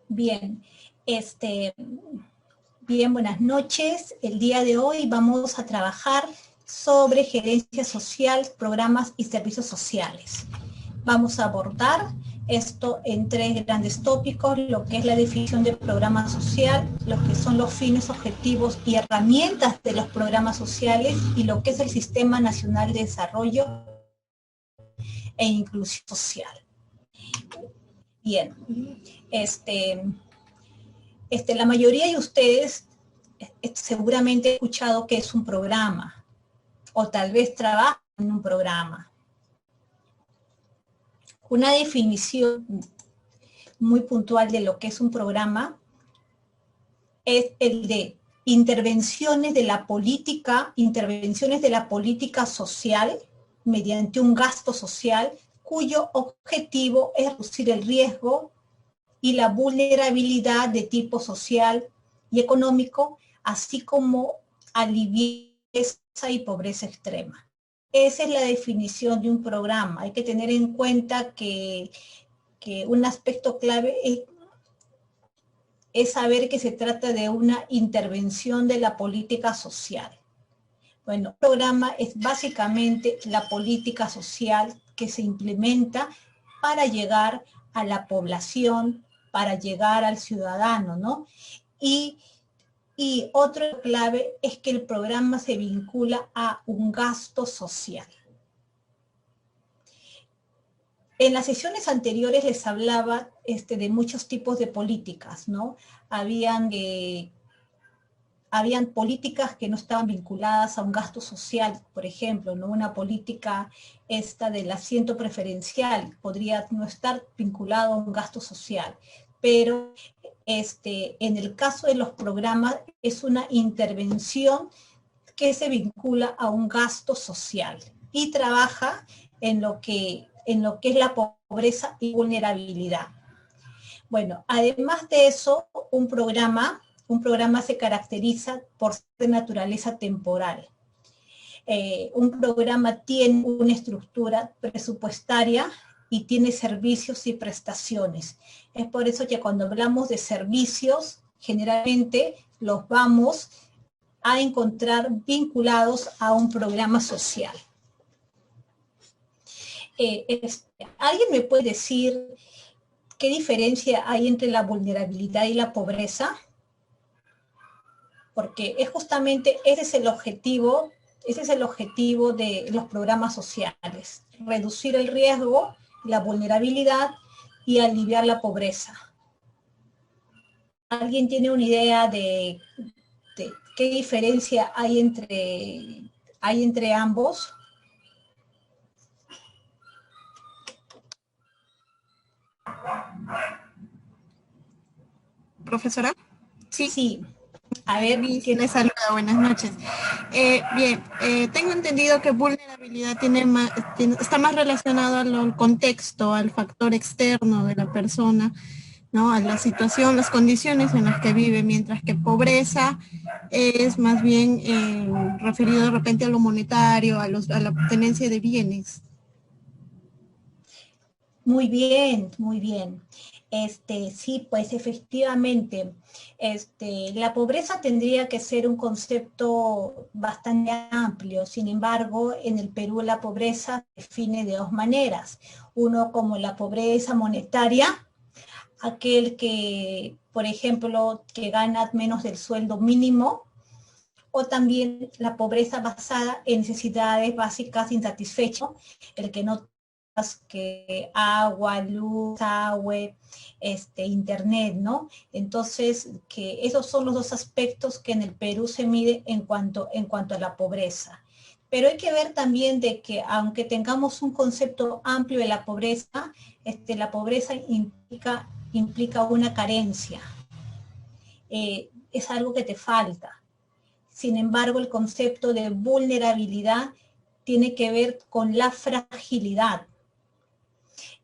Bien, este, bien, buenas noches. El día de hoy vamos a trabajar sobre gerencia social, programas y servicios sociales. Vamos a abordar esto en tres grandes tópicos, lo que es la definición de programa social, lo que son los fines, objetivos y herramientas de los programas sociales y lo que es el Sistema Nacional de Desarrollo e Inclusión Social. Bien, la mayoría de ustedes seguramente he escuchado que es un programa o tal vez trabajan en un programa. Una definición muy puntual de lo que es un programa es el de intervenciones de la política social mediante un gasto social cuyo objetivo es reducir el riesgo y la vulnerabilidad de tipo social y económico, así como aliviar y pobreza extrema. Esa es la definición de un programa. Hay que tener en cuenta que un aspecto clave es saber que se trata de una intervención de la política social. Bueno, un programa es básicamente la política social que se implementa para llegar a la población, para llegar al ciudadano, ¿no? Y otra clave es que el programa se vincula a un gasto social. En las sesiones anteriores les hablaba de muchos tipos de políticas, ¿no? Habían políticas que no estaban vinculadas a un gasto social, por ejemplo, ¿no? Una política del asiento preferencial podría no estar vinculado a un gasto social, pero en el caso de los programas es una intervención que se vincula a un gasto social y trabaja en lo que es la pobreza y vulnerabilidad. Bueno, además de eso, un programa se caracteriza por ser de naturaleza temporal. Un programa tiene una estructura presupuestaria y tiene servicios y prestaciones. Es por eso que cuando hablamos de servicios, generalmente los vamos a encontrar vinculados a un programa social. ¿Alguien me puede decir qué diferencia hay entre la vulnerabilidad y la pobreza? Porque es justamente ese es el objetivo de los programas sociales, reducir el riesgo, la vulnerabilidad y aliviar la pobreza. ¿Alguien tiene una idea de qué diferencia hay entre ambos? Profesora. Sí. A ver, les saluda, buenas noches. Tengo entendido que vulnerabilidad está más relacionado al contexto, al factor externo de la persona, ¿no? A la situación, las condiciones en las que vive, mientras que pobreza es más bien referido de repente a lo monetario, a la obtenencia de bienes. Muy bien, muy bien. Sí, pues efectivamente, la pobreza tendría que ser un concepto bastante amplio. Sin embargo, en el Perú la pobreza se define de dos maneras. Uno como la pobreza monetaria, aquel que, por ejemplo, que gana menos del sueldo mínimo, o también la pobreza basada en necesidades básicas insatisfechas, el que no que agua, luz, internet, ¿no? Entonces, que esos son los dos aspectos que en el Perú se mide en cuanto a la pobreza. Pero hay que ver también de que aunque tengamos un concepto amplio de la pobreza implica una carencia. Es algo que te falta. Sin embargo, el concepto de vulnerabilidad tiene que ver con la fragilidad.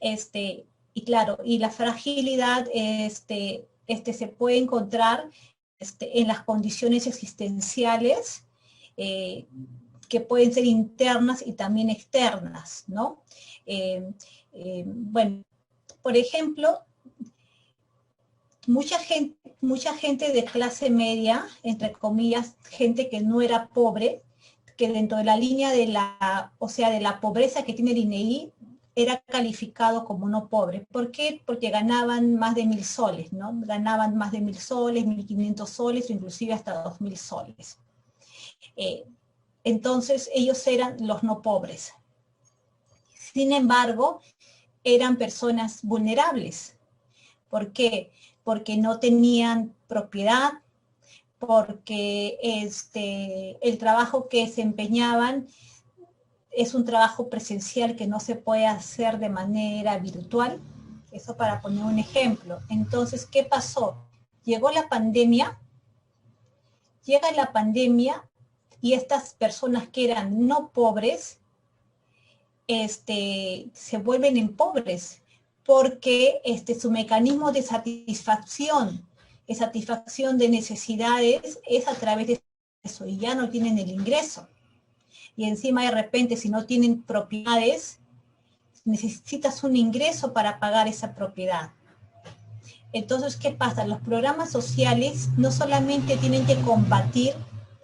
Y claro, y la fragilidad se puede encontrar en las condiciones existenciales que pueden ser internas y también externas, ¿no? Bueno, por ejemplo, mucha gente de clase media, entre comillas, gente que no era pobre, que dentro de la línea de de la pobreza que tiene el INEI, era calificado como no pobre. ¿Por qué? Porque ganaban más de 1.000 soles, ¿no? Ganaban más de 1.000 soles, 1.500 soles, o inclusive hasta 2.000 soles. Entonces, ellos eran los no pobres. Sin embargo, eran personas vulnerables. ¿Por qué? Porque no tenían propiedad, porque el trabajo que desempeñaban es un trabajo presencial que no se puede hacer de manera virtual. Eso para poner un ejemplo. Entonces, ¿qué pasó? Llega la pandemia y estas personas que eran no pobres, se vuelven en pobres, porque su mecanismo de satisfacción de necesidades es a través de eso, y ya no tienen el ingreso. Y encima de repente, si no tienen propiedades, necesitas un ingreso para pagar esa propiedad. Entonces, ¿qué pasa? Los programas sociales no solamente tienen que combatir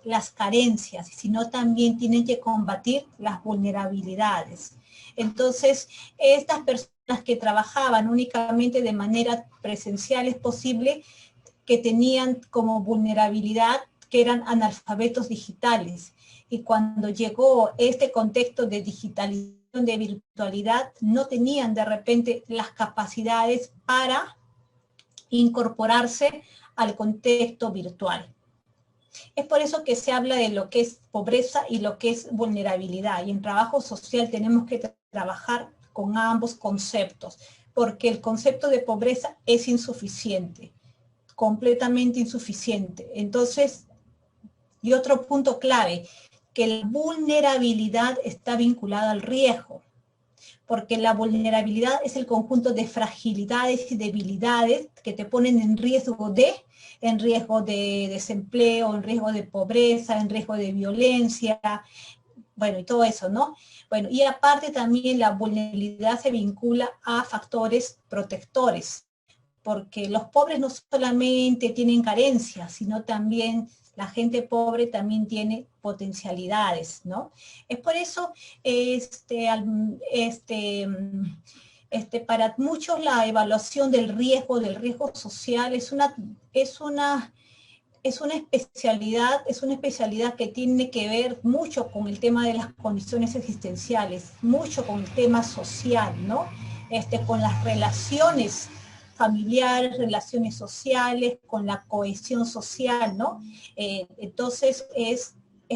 las carencias, sino también tienen que combatir las vulnerabilidades. Entonces, estas personas que trabajaban únicamente de manera presencial, es posible que tenían como vulnerabilidad que eran analfabetos digitales. Y cuando llegó este contexto de digitalización, de virtualidad, no tenían de repente las capacidades para incorporarse al contexto virtual. Es por eso que se habla de lo que es pobreza y lo que es vulnerabilidad. Y en trabajo social tenemos que trabajar con ambos conceptos, porque el concepto de pobreza es insuficiente, completamente insuficiente. Entonces, y otro punto clave, que la vulnerabilidad está vinculada al riesgo, porque la vulnerabilidad es el conjunto de fragilidades y debilidades que te ponen en riesgo de desempleo, en riesgo de pobreza, en riesgo de violencia, bueno, y todo eso, ¿no? Bueno, y aparte también la vulnerabilidad se vincula a factores protectores, porque los pobres no solamente tienen carencias, sino también la gente pobre también tiene potencialidades, ¿no? Es por eso, para muchos la evaluación del riesgo social es una especialidad que tiene que ver mucho con el tema de las condiciones existenciales, mucho con el tema social, ¿no? Con las relaciones familiares, relaciones sociales, con la cohesión social, ¿no? Entonces es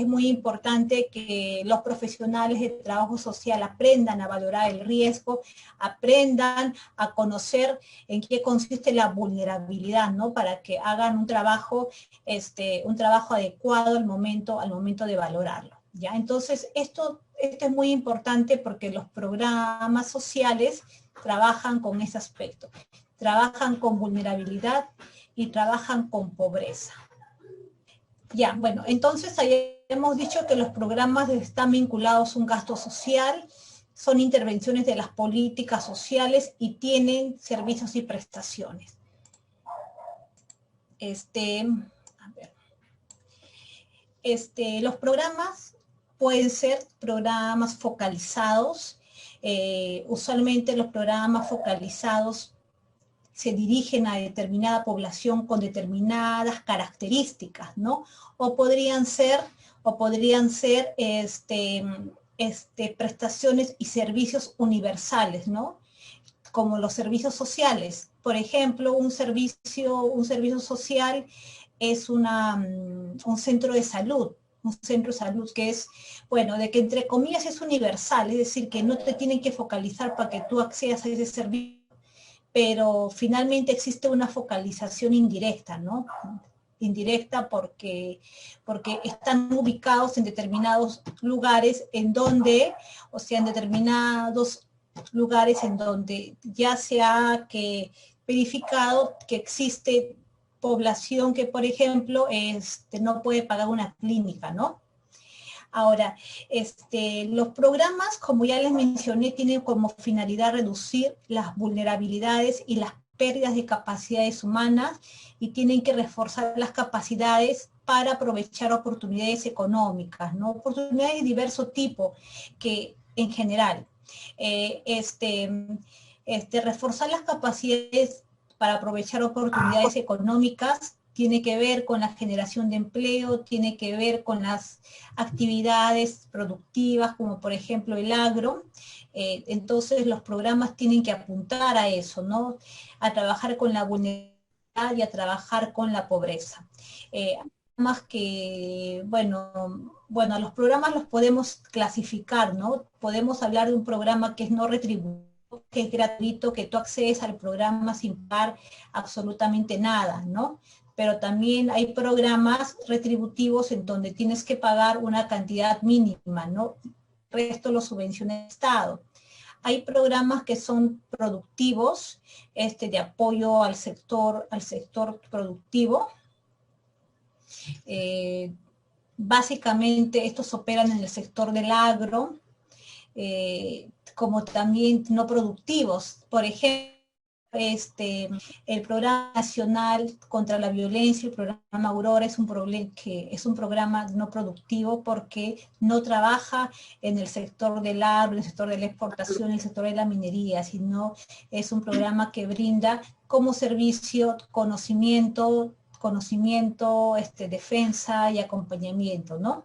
muy importante que los profesionales de trabajo social aprendan a valorar el riesgo, aprendan a conocer en qué consiste la vulnerabilidad, ¿no? Para que hagan un trabajo adecuado al momento de valorarlo, ¿ya? Entonces, esto es muy importante porque los programas sociales trabajan con ese aspecto, trabajan con vulnerabilidad y trabajan con pobreza. Ya, bueno, entonces ahí hemos dicho que los programas están vinculados a un gasto social, son intervenciones de las políticas sociales y tienen servicios y prestaciones. Los programas pueden ser programas focalizados. Usualmente los programas focalizados se dirigen a determinada población con determinadas características, ¿no? O podrían ser prestaciones y servicios universales, ¿no? Como los servicios sociales. Por ejemplo, un servicio social es un centro de salud, que es, bueno, de que entre comillas es universal, es decir, que no te tienen que focalizar para que tú accedas a ese servicio, pero finalmente existe una focalización indirecta, ¿no? Indirecta porque están ubicados en determinados lugares en donde ya se ha verificado que existe población que, por ejemplo, no puede pagar una clínica, ¿no? Ahora, los programas, como ya les mencioné, tienen como finalidad reducir las vulnerabilidades y las pérdidas de capacidades humanas y tienen que reforzar las capacidades para aprovechar oportunidades económicas, ¿no? Oportunidades de diverso tipo, que en general, reforzar las capacidades para aprovechar oportunidades económicas tiene que ver con la generación de empleo, tiene que ver con las actividades productivas, como por ejemplo el agro. Entonces los programas tienen que apuntar a eso, ¿no? A trabajar con la vulnerabilidad y a trabajar con la pobreza. Más que, bueno, los programas los podemos clasificar, ¿no? Podemos hablar de un programa que es no retributivo, que es gratuito, que tú accedes al programa sin pagar absolutamente nada, ¿no? Pero también hay programas retributivos en donde tienes que pagar una cantidad mínima, ¿no? El resto lo subvenciona el Estado. Hay programas que son productivos, de apoyo al sector productivo. Básicamente estos operan en el sector del agro, como también no productivos. Por ejemplo, el Programa Nacional contra la Violencia, el programa Aurora, es un programa no productivo porque no trabaja en el sector del agro, en el sector de la exportación, en el sector de la minería, sino es un programa que brinda como servicio conocimiento, defensa y acompañamiento, ¿no?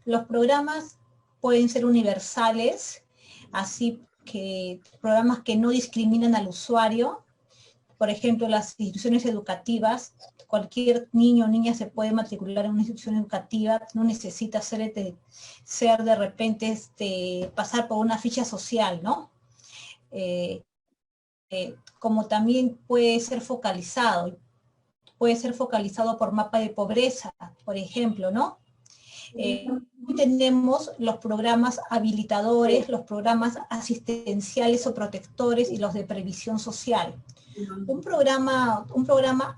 Los programas pueden ser universales, así que programas que no discriminan al usuario. Por ejemplo, las instituciones educativas, cualquier niño o niña se puede matricular en una institución educativa, no necesita ser de repente, pasar por una ficha social, ¿no? Como también puede ser focalizado por mapa de pobreza, por ejemplo, ¿no? Tenemos los programas habilitadores, los programas asistenciales o protectores y los de previsión social. Un programa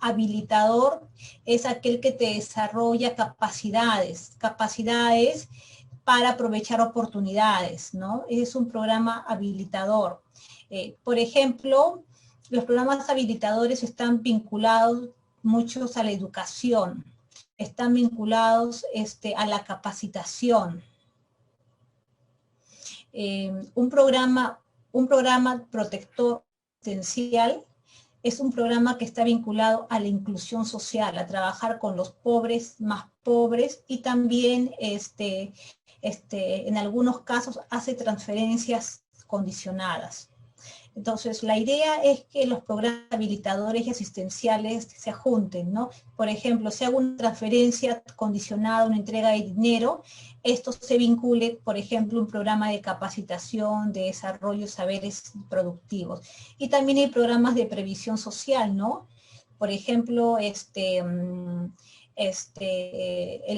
habilitador es aquel que te desarrolla capacidades para aprovechar oportunidades, ¿no? Es un programa habilitador. Por ejemplo, los programas habilitadores están vinculados muchos a la educación, están vinculados a la capacitación. Un programa protector potencial es un programa que está vinculado a la inclusión social, a trabajar con los pobres, más pobres, y también en algunos casos hace transferencias condicionadas. Entonces, la idea es que los programas habilitadores y asistenciales se junten, ¿no? Por ejemplo, si hago una transferencia condicionada a una entrega de dinero, esto se vincule, por ejemplo, un programa de capacitación, de desarrollo de saberes productivos. Y también hay programas de previsión social, ¿no? Por ejemplo, el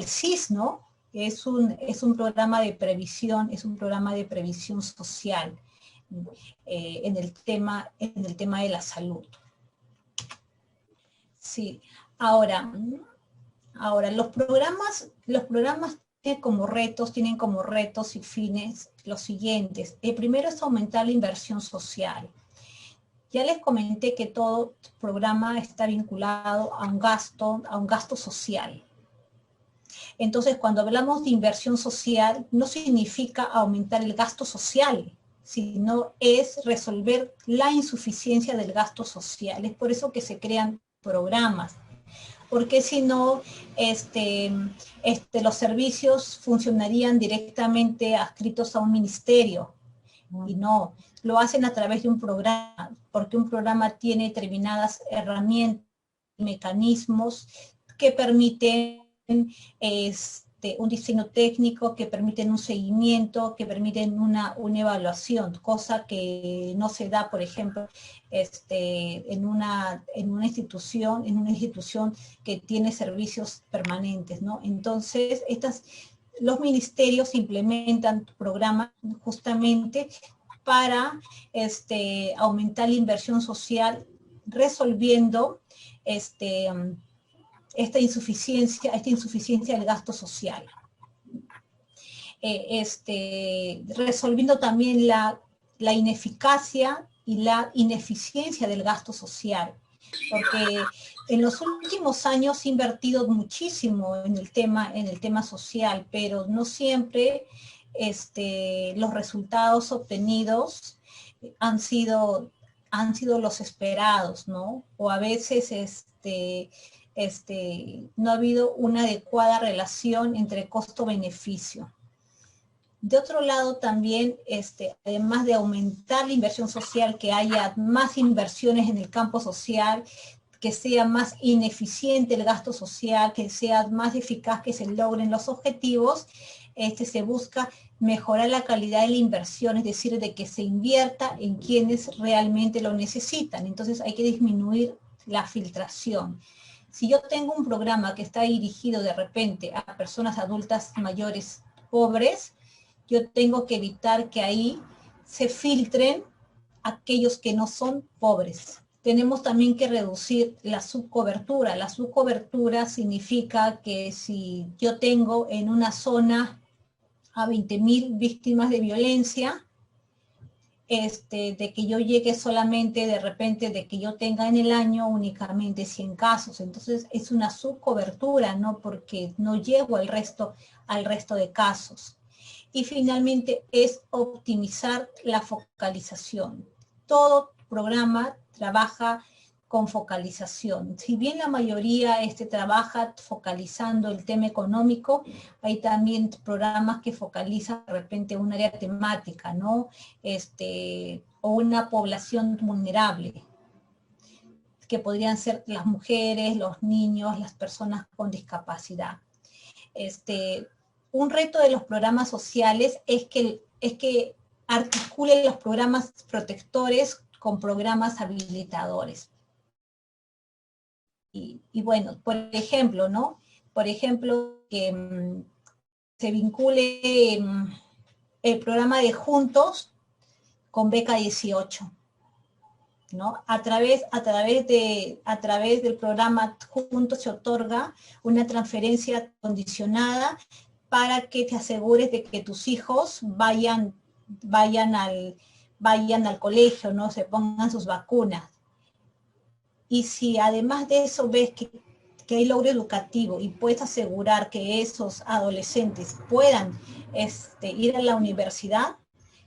CIS, ¿no? Es un programa de previsión, social. En el tema de la salud. Sí, ahora los programas tienen como retos y fines los siguientes. El primero es aumentar la inversión social. Ya les comenté que todo programa está vinculado a un gasto social. Entonces, cuando hablamos de inversión social, no significa aumentar el gasto social, sino es resolver la insuficiencia del gasto social. Es por eso que se crean programas, porque si no, los servicios funcionarían directamente adscritos a un ministerio, y no, lo hacen a través de un programa, porque un programa tiene determinadas herramientas y mecanismos que permiten un diseño técnico, que permiten un seguimiento, que permiten una evaluación, cosa que no se da, por ejemplo, en una institución que tiene servicios permanentes, ¿no? Entonces, los ministerios implementan programas justamente para aumentar la inversión social, resolviendo esta insuficiencia del gasto social. Resolviendo también la ineficacia y la ineficiencia del gasto social. porque en los últimos años se ha invertido muchísimo en el tema social, pero no siempre los resultados obtenidos han sido, han sido los esperados, ¿no? O a veces no ha habido una adecuada relación entre costo-beneficio. De otro lado también, además de aumentar la inversión social, que haya más inversiones en el campo social, que sea más ineficiente el gasto social, que sea más eficaz, que se logren los objetivos, se busca mejorar la calidad de la inversión, es decir, de que se invierta en quienes realmente lo necesitan. Entonces hay que disminuir la filtración. Si yo tengo un programa que está dirigido de repente a personas adultas mayores pobres, yo tengo que evitar que ahí se filtren aquellos que no son pobres. Tenemos también que reducir la subcobertura. La subcobertura significa que si yo tengo en una zona a 20.000 víctimas de violencia, de que yo llegue solamente de repente, de que yo tenga en el año únicamente 100 casos. Entonces es una subcobertura, ¿no? Porque no llego al resto de casos. Y finalmente es optimizar la focalización. Todo programa trabaja con focalización. Si bien la mayoría trabaja focalizando el tema económico, hay también programas que focalizan de repente un área temática, ¿no? O una población vulnerable, que podrían ser las mujeres, los niños, las personas con discapacidad. Un reto de los programas sociales es que articulen los programas protectores con programas habilitadores. Y bueno, por ejemplo, ¿no? Por ejemplo, que se vincule el programa de Juntos con Beca 18, ¿no? A través del programa Juntos se otorga una transferencia condicionada para que te asegures de que tus hijos vayan al colegio, ¿no? Se pongan sus vacunas. Y si además de eso ves que hay logro educativo y puedes asegurar que esos adolescentes puedan ir a la universidad,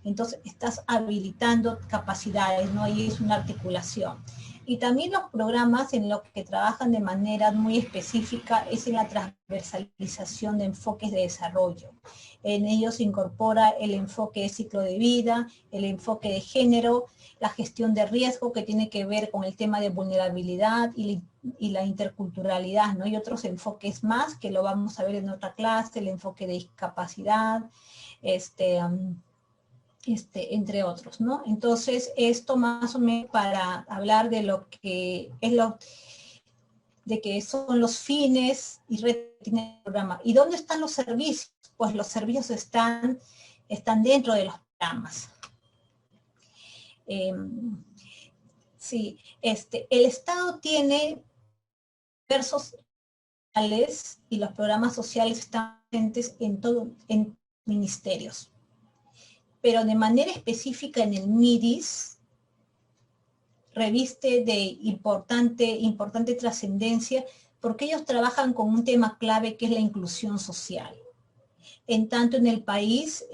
entonces estás habilitando capacidades, ¿no? Y es una articulación. Y también los programas en los que trabajan de manera muy específica es en la transversalización de enfoques de desarrollo. En ellos se incorpora el enfoque de ciclo de vida, el enfoque de género, la gestión de riesgo que tiene que ver con el tema de vulnerabilidad y la interculturalidad, ¿no? Y otros enfoques más que lo vamos a ver en otra clase, el enfoque de discapacidad, entre otros, ¿no? Entonces, esto más o menos para hablar de lo que es de que son los fines y retos del programa. ¿Y dónde están los servicios? Pues los servicios están dentro de los programas. Sí, el Estado tiene diversos sociales y los programas sociales están presentes en ministerios. Pero de manera específica en el MIDIS reviste de importante trascendencia porque ellos trabajan con un tema clave que es la inclusión social. En tanto en el país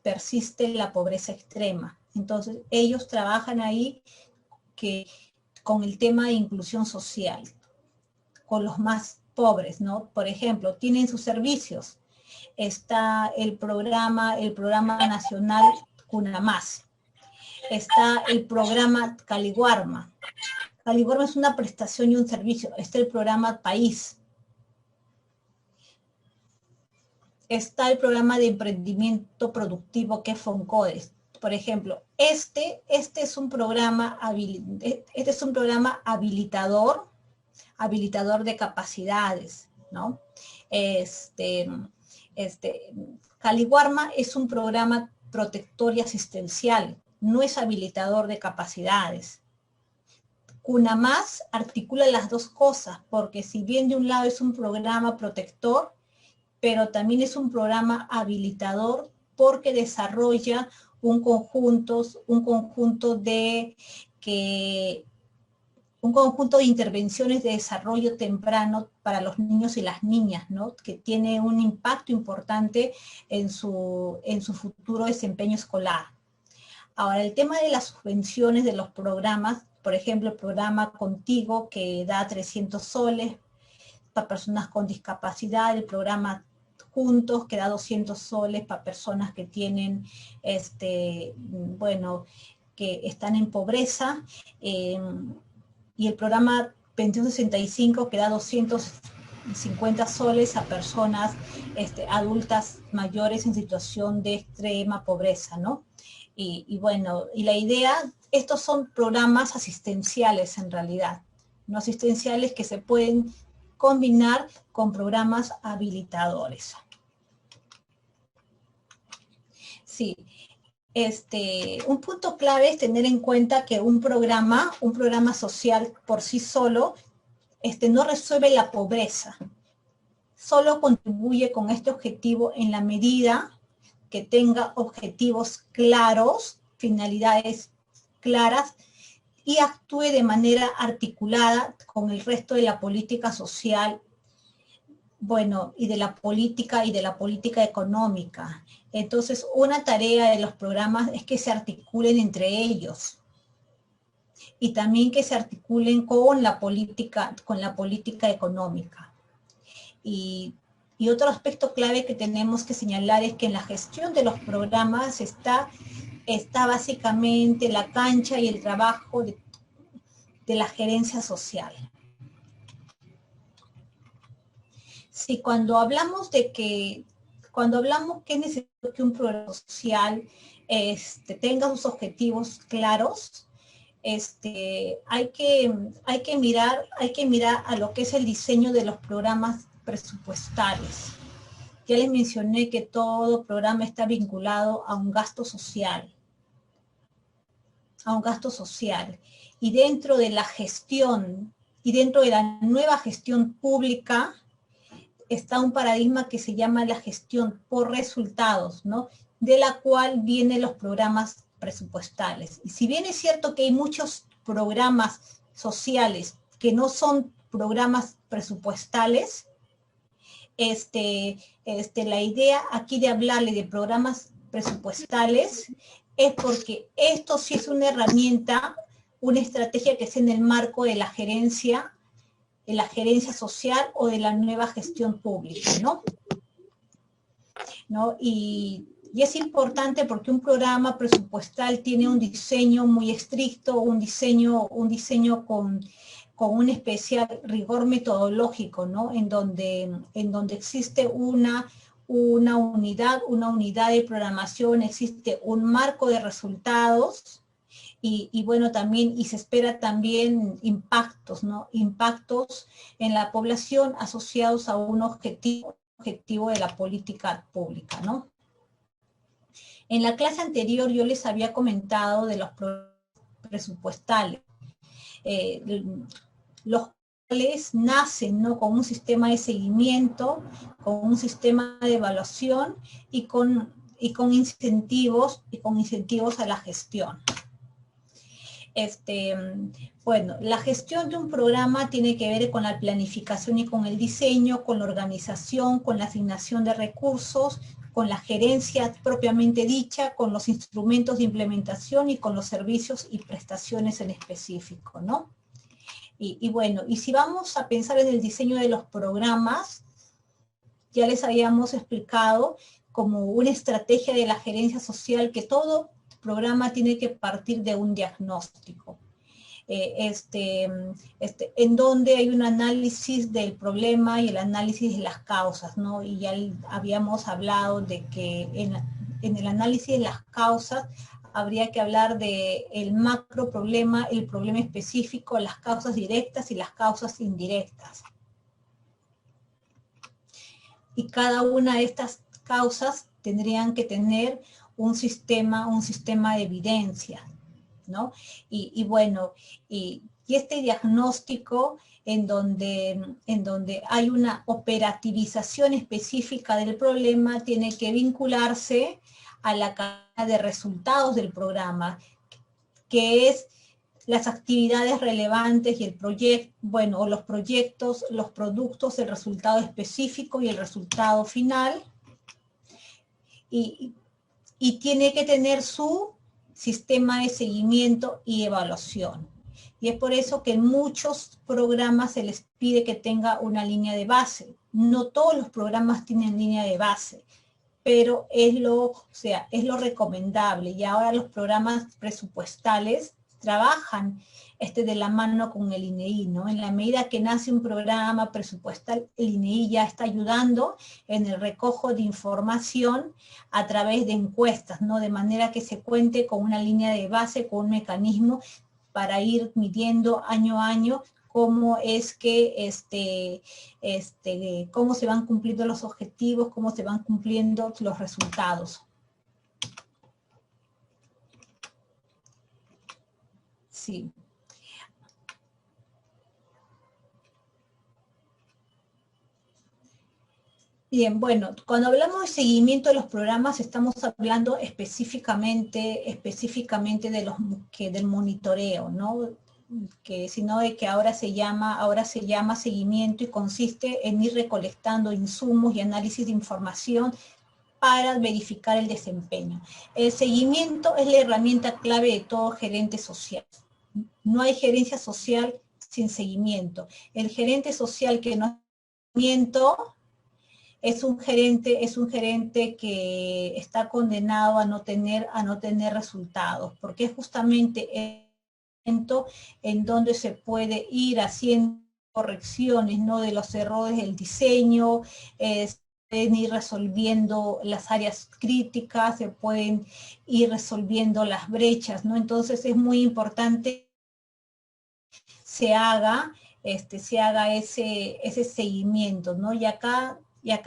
persiste la pobreza extrema. Entonces ellos trabajan ahí con el tema de inclusión social, con los más pobres, ¿no? Por ejemplo, tienen sus servicios. Está el programa nacional Cunamás. Está el programa Caliguarma. Caliguarma es una prestación y un servicio. Está el programa País. Está el programa de emprendimiento productivo que es FONCODES. Por ejemplo, este es un programa habilitador de capacidades, ¿no? Caliguarma es un programa protector y asistencial, no es habilitador de capacidades. Cunamás articula las dos cosas, porque si bien de un lado es un programa protector, pero también es un programa habilitador porque desarrolla un conjunto de que un conjunto de intervenciones de desarrollo temprano para los niños y las niñas, ¿no? Que tiene un impacto importante en su futuro desempeño escolar. Ahora, el tema de las subvenciones de los programas, por ejemplo, el programa Contigo, que da 300 soles para personas con discapacidad, el programa Juntos, que da 200 soles para personas que tienen, bueno, que están en pobreza, y el programa 2165, que da 250 soles a personas adultas mayores en situación de extrema pobreza, ¿no? Y bueno, y la idea, estos son programas asistenciales en realidad, no asistenciales que se pueden combinar con programas habilitadores. Sí, un punto clave es tener en cuenta que un programa social por sí solo, no resuelve la pobreza, solo contribuye con este objetivo en la medida que tenga objetivos claros, finalidades claras, y actúe de manera articulada con el resto de la política social, bueno, y de la política económica. Entonces, una tarea de los programas es que se articulen entre ellos y también que se articulen con la política económica. Y otro aspecto clave que tenemos que señalar es que en la gestión de los programas está básicamente la cancha y el trabajo de la gerencia social. Sí, cuando hablamos que es necesario que un programa social tenga sus objetivos claros, hay que mirar a lo que es el diseño de los programas presupuestales. Ya les mencioné que todo programa está vinculado a un gasto social. Y dentro de la gestión, y dentro de la nueva gestión pública, está un paradigma que se llama la gestión por resultados, ¿no? De la cual vienen los programas presupuestales. Y si bien es cierto que hay muchos programas sociales que no son programas presupuestales, la idea aquí de hablarle de programas presupuestales es porque esto sí es una herramienta, una estrategia que es en el marco de la gerencia social o de la nueva gestión pública, ¿no? Y es importante porque un programa presupuestal tiene un diseño muy estricto, un diseño con un especial rigor metodológico, ¿no? En donde existe una unidad de programación, existe un marco de resultados, y bueno, también, y se espera también impactos, ¿no? Impactos en la población asociados a un objetivo de la política pública, ¿no? En la clase anterior yo les había comentado de los presupuestales, los cuales nacen, ¿no? Con un sistema de seguimiento, con un sistema de evaluación y con incentivos a la gestión. Bueno, la gestión de un programa tiene que ver con la planificación y con el diseño, con la organización, con la asignación de recursos, con la gerencia propiamente dicha, con los instrumentos de implementación y con los servicios y prestaciones en específico, ¿no? Y bueno, y si vamos a pensar en el diseño de los programas, ya les habíamos explicado como una estrategia de la gerencia social que todo programa tiene que partir de un diagnóstico, en donde hay un análisis del problema y el análisis de las causas, ¿no? Y ya habíamos hablado de que en el análisis de las causas habría que hablar del macro problema, el problema específico, las causas directas y las causas indirectas. Y cada una de estas causas tendrían que tener un sistema de evidencia, ¿no? Y bueno, y este diagnóstico en donde hay una operativización específica del problema tiene que vincularse a la cadena de resultados del programa, que es las actividades relevantes y el proyecto, bueno, o los proyectos, los productos, el resultado específico y el resultado final. Y tiene que tener su sistema de seguimiento y evaluación. Y es por eso que en muchos programas se les pide que tenga una línea de base. No todos los programas tienen línea de base, pero es lo recomendable. Y ahora los programas presupuestales trabajan de la mano con el INEI, ¿no? En la medida que nace un programa presupuestal, el INEI ya está ayudando en el recojo de información a través de encuestas, ¿no? De manera que se cuente con una línea de base, con un mecanismo para ir midiendo año a año cómo es que cómo se van cumpliendo los objetivos, cómo se van cumpliendo los resultados. Sí. Bien, bueno, cuando hablamos de seguimiento de los programas estamos hablando específicamente del monitoreo, ¿no? Sino de que ahora se llama seguimiento y consiste en ir recolectando insumos y análisis de información para verificar el desempeño. El seguimiento es la herramienta clave de todo gerente social. No hay gerencia social sin seguimiento. El gerente social que no hace seguimiento es un gerente que está condenado a no tener resultados, porque es justamente el momento en donde se puede ir haciendo correcciones, ¿no? De los errores del diseño, pueden ir resolviendo las áreas críticas, se pueden ir resolviendo las brechas, ¿no? Entonces es muy importante que se haga ese seguimiento, ¿no? Y acá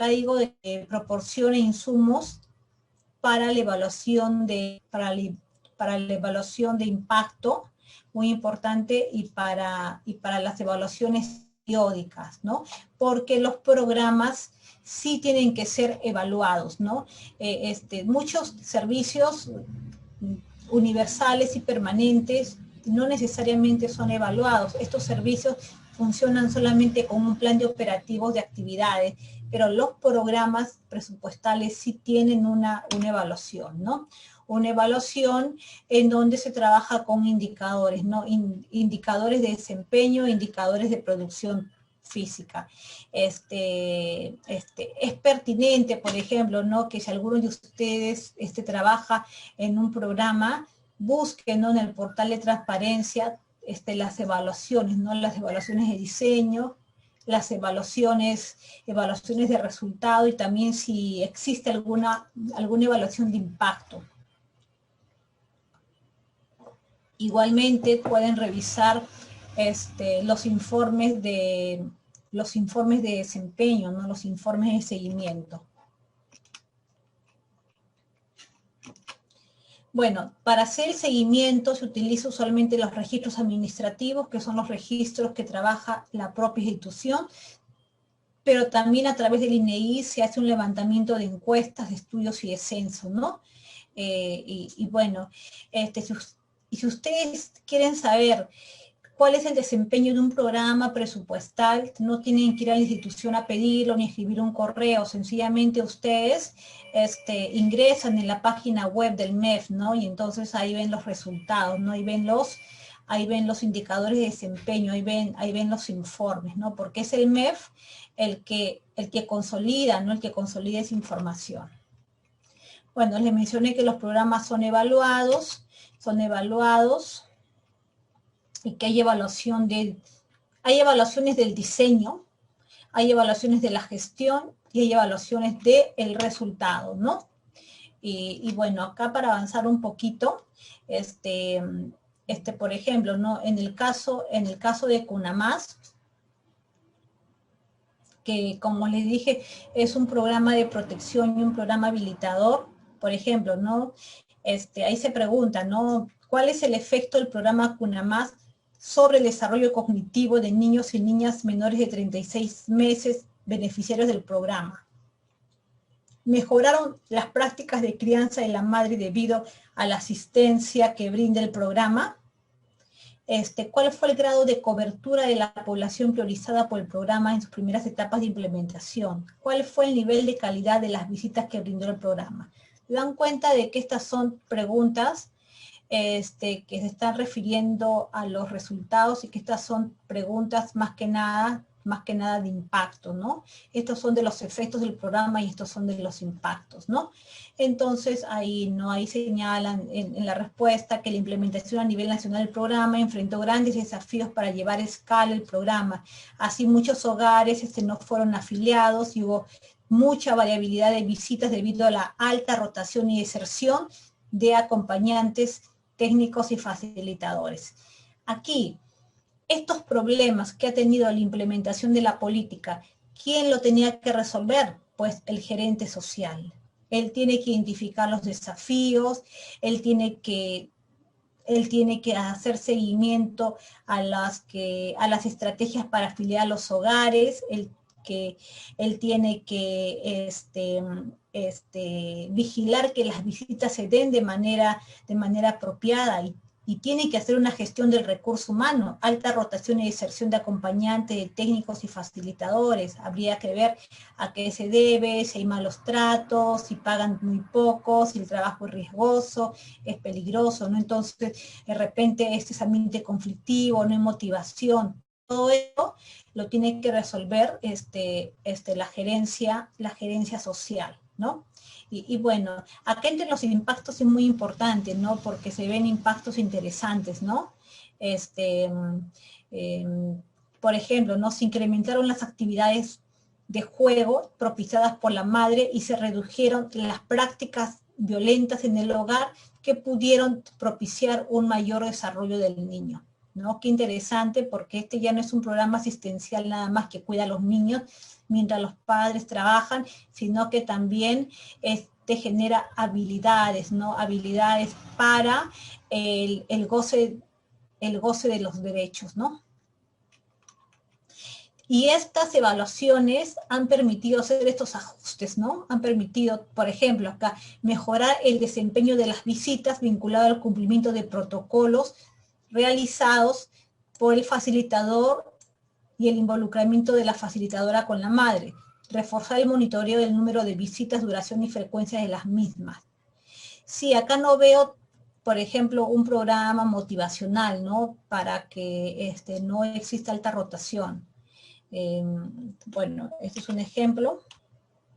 digo que proporciona insumos para la evaluación para la evaluación de impacto, muy importante, y para las evaluaciones periódicas, ¿no? Porque los programas sí tienen que ser evaluados, ¿no? Muchos servicios universales y permanentes no necesariamente son evaluados. Estos servicios funcionan solamente con un plan de operativos de actividades, pero los programas presupuestales sí tienen una evaluación, ¿no? Una evaluación en donde se trabaja con indicadores, ¿no? Indicadores de desempeño, indicadores de producción física. Es pertinente, por ejemplo, ¿no? Que si alguno de ustedes trabaja en un programa, busquen, ¿no? En el portal de transparencia las evaluaciones, ¿no? Las evaluaciones de diseño, las evaluaciones de resultado y también si existe alguna evaluación de impacto. Igualmente pueden revisar los informes de desempeño, ¿no? Los informes de seguimiento. Bueno, para hacer el seguimiento se utiliza usualmente los registros administrativos, que son los registros que trabaja la propia institución, pero también a través del INEI se hace un levantamiento de encuestas, de estudios y de censo, ¿no? Bueno, si ustedes quieren saber cuál es el desempeño de un programa presupuestal, no tienen que ir a la institución a pedirlo ni escribir un correo, sencillamente ustedes ingresan en la página web del MEF, ¿no? Y entonces ahí ven los resultados, ¿no? Ahí ven los indicadores de desempeño, ahí ven los informes, ¿no? Porque es el MEF el que consolida, ¿no? El que consolida esa información. Bueno, les mencioné que los programas son evaluados y que hay evaluaciones del diseño, hay evaluaciones de la gestión y hay evaluaciones del resultado, ¿no? Y bueno, acá para avanzar un poquito, por ejemplo, ¿no? En el caso de CUNAMAS, que como les dije, es un programa de protección y un programa habilitador, por ejemplo, ¿no? Ahí se pregunta, ¿no? ¿Cuál es el efecto del programa CUNAMAS sobre el desarrollo cognitivo de niños y niñas menores de 36 meses beneficiarios del programa? ¿Mejoraron las prácticas de crianza de la madre debido a la asistencia que brinda el programa? ¿Cuál fue el grado de cobertura de la población priorizada por el programa en sus primeras etapas de implementación? ¿Cuál fue el nivel de calidad de las visitas que brindó el programa? ¿Se dan cuenta de que estas son preguntas que se están refiriendo a los resultados y que estas son preguntas más que nada de impacto, ¿no? Estos son de los efectos del programa y estos son de los impactos, ¿no? Entonces ahí señalan en la respuesta que la implementación a nivel nacional del programa enfrentó grandes desafíos para llevar a escala el programa. Así muchos hogares no fueron afiliados y hubo mucha variabilidad de visitas debido a la alta rotación y deserción de acompañantes técnicos y facilitadores. Aquí, estos problemas que ha tenido la implementación de la política, ¿quién lo tenía que resolver? Pues el gerente social. Él tiene que identificar los desafíos, él tiene que hacer seguimiento a las estrategias para afiliar a los hogares, él tiene que vigilar que las visitas se den de manera apropiada y tiene que hacer una gestión del recurso humano, alta rotación y deserción de acompañantes, de técnicos y facilitadores. Habría que ver a qué se debe, si hay malos tratos, si pagan muy poco, si el trabajo es riesgoso, es peligroso, ¿no? Entonces, de repente, este es ambiente conflictivo, no hay motivación. Todo eso lo tiene que resolver la gerencia social, ¿no? Y bueno, acá entre los impactos es muy importante, ¿no? Porque se ven impactos interesantes, ¿no? Eh, por ejemplo, ¿no? Se incrementaron las actividades de juego propiciadas por la madre y se redujeron las prácticas violentas en el hogar que pudieron propiciar un mayor desarrollo del niño, ¿no? Qué interesante, porque este ya no es un programa asistencial nada más que cuida a los niños mientras los padres trabajan, sino que también genera habilidades, ¿no? Habilidades para el goce de los derechos, ¿no? Y estas evaluaciones han permitido hacer estos ajustes, ¿no? Han permitido, por ejemplo, acá, mejorar el desempeño de las visitas vinculado al cumplimiento de protocolos realizados por el facilitador y el involucramiento de la facilitadora con la madre. Reforzar el monitoreo del número de visitas, duración y frecuencia de las mismas. Sí, acá no veo, por ejemplo, un programa motivacional, ¿no? Para que no exista alta rotación. Bueno, este es un ejemplo.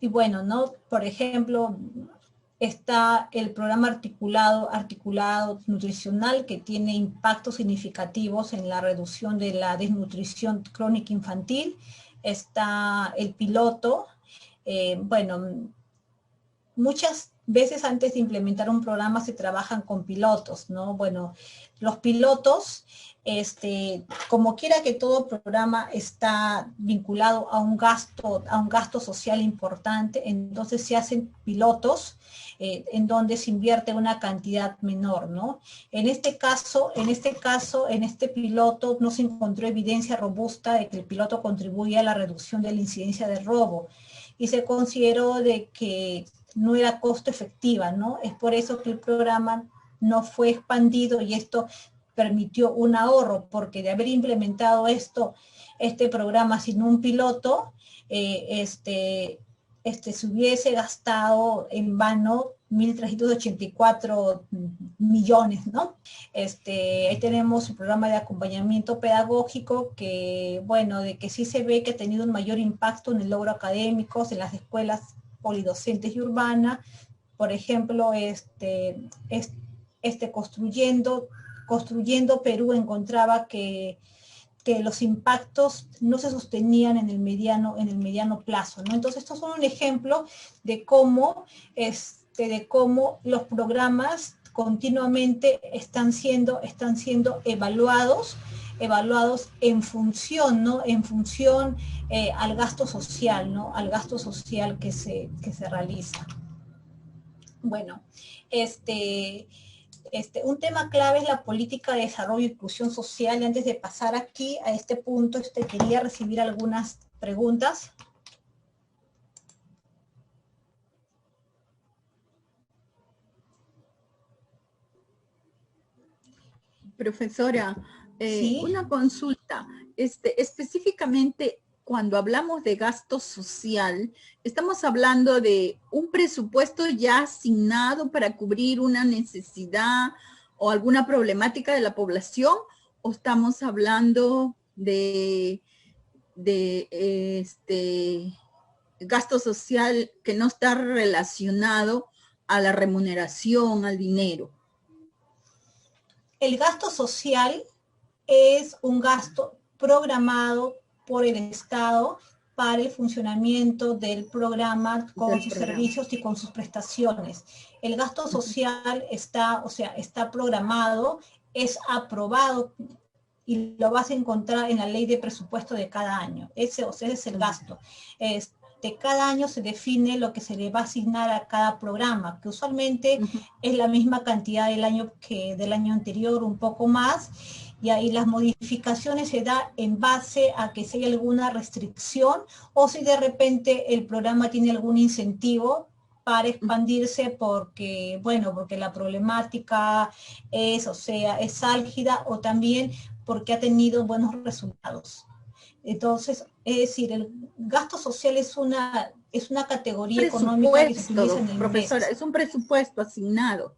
Y bueno, ¿no? Por ejemplo, está el programa articulado nutricional que tiene impactos significativos en la reducción de la desnutrición crónica infantil. Está el piloto. Bueno, muchas veces antes de implementar un programa se trabajan con pilotos, ¿no? Bueno, los pilotos, como quiera que todo programa está vinculado a un gasto social importante, entonces se hacen pilotos en donde se invierte una cantidad menor, ¿no? En este piloto no se encontró evidencia robusta de que el piloto contribuye a la reducción de la incidencia de robo y se consideró de que no era costo efectiva, ¿no? Es por eso que el programa no fue expandido y esto permitió un ahorro, porque de haber implementado este programa sin un piloto, se hubiese gastado en vano 1.384 millones, ¿no? Ahí tenemos el programa de acompañamiento pedagógico que, bueno, de que sí se ve que ha tenido un mayor impacto en el logro académico en las escuelas polidocentes y urbanas. Por ejemplo, Construyendo Perú encontraba que los impactos no se sostenían en el mediano plazo, ¿no? Entonces, estos son un ejemplo de cómo los programas continuamente están siendo evaluados en función, ¿no? En función al gasto social, ¿no? Al gasto social que se realiza. Bueno, un tema clave es la política de desarrollo e inclusión social. Y antes de pasar aquí a este punto, quería recibir algunas preguntas. Profesora, Sí, Una consulta. Específicamente, cuando hablamos de gasto social, ¿estamos hablando de un presupuesto ya asignado para cubrir una necesidad o alguna problemática de la población? ¿O estamos hablando de gasto social que no está relacionado a la remuneración, al dinero? el gasto social es un gasto programado por el Estado para el funcionamiento del programa con sus servicios y con sus prestaciones. El gasto social está, o sea, está programado, es aprobado y lo vas a encontrar en la ley de presupuesto de cada año. Ese es el gasto. De cada año se define lo que se le va a asignar a cada programa, que usualmente es la misma cantidad del año que del año anterior, un poco más, y ahí las modificaciones se da en base a que si hay alguna restricción o si de repente el programa tiene algún incentivo para expandirse porque, bueno, porque la problemática es, o sea, es álgida o también porque ha tenido buenos resultados. Entonces, es decir, el gasto social es una categoría económica que se utiliza en el profesora, es un presupuesto asignado.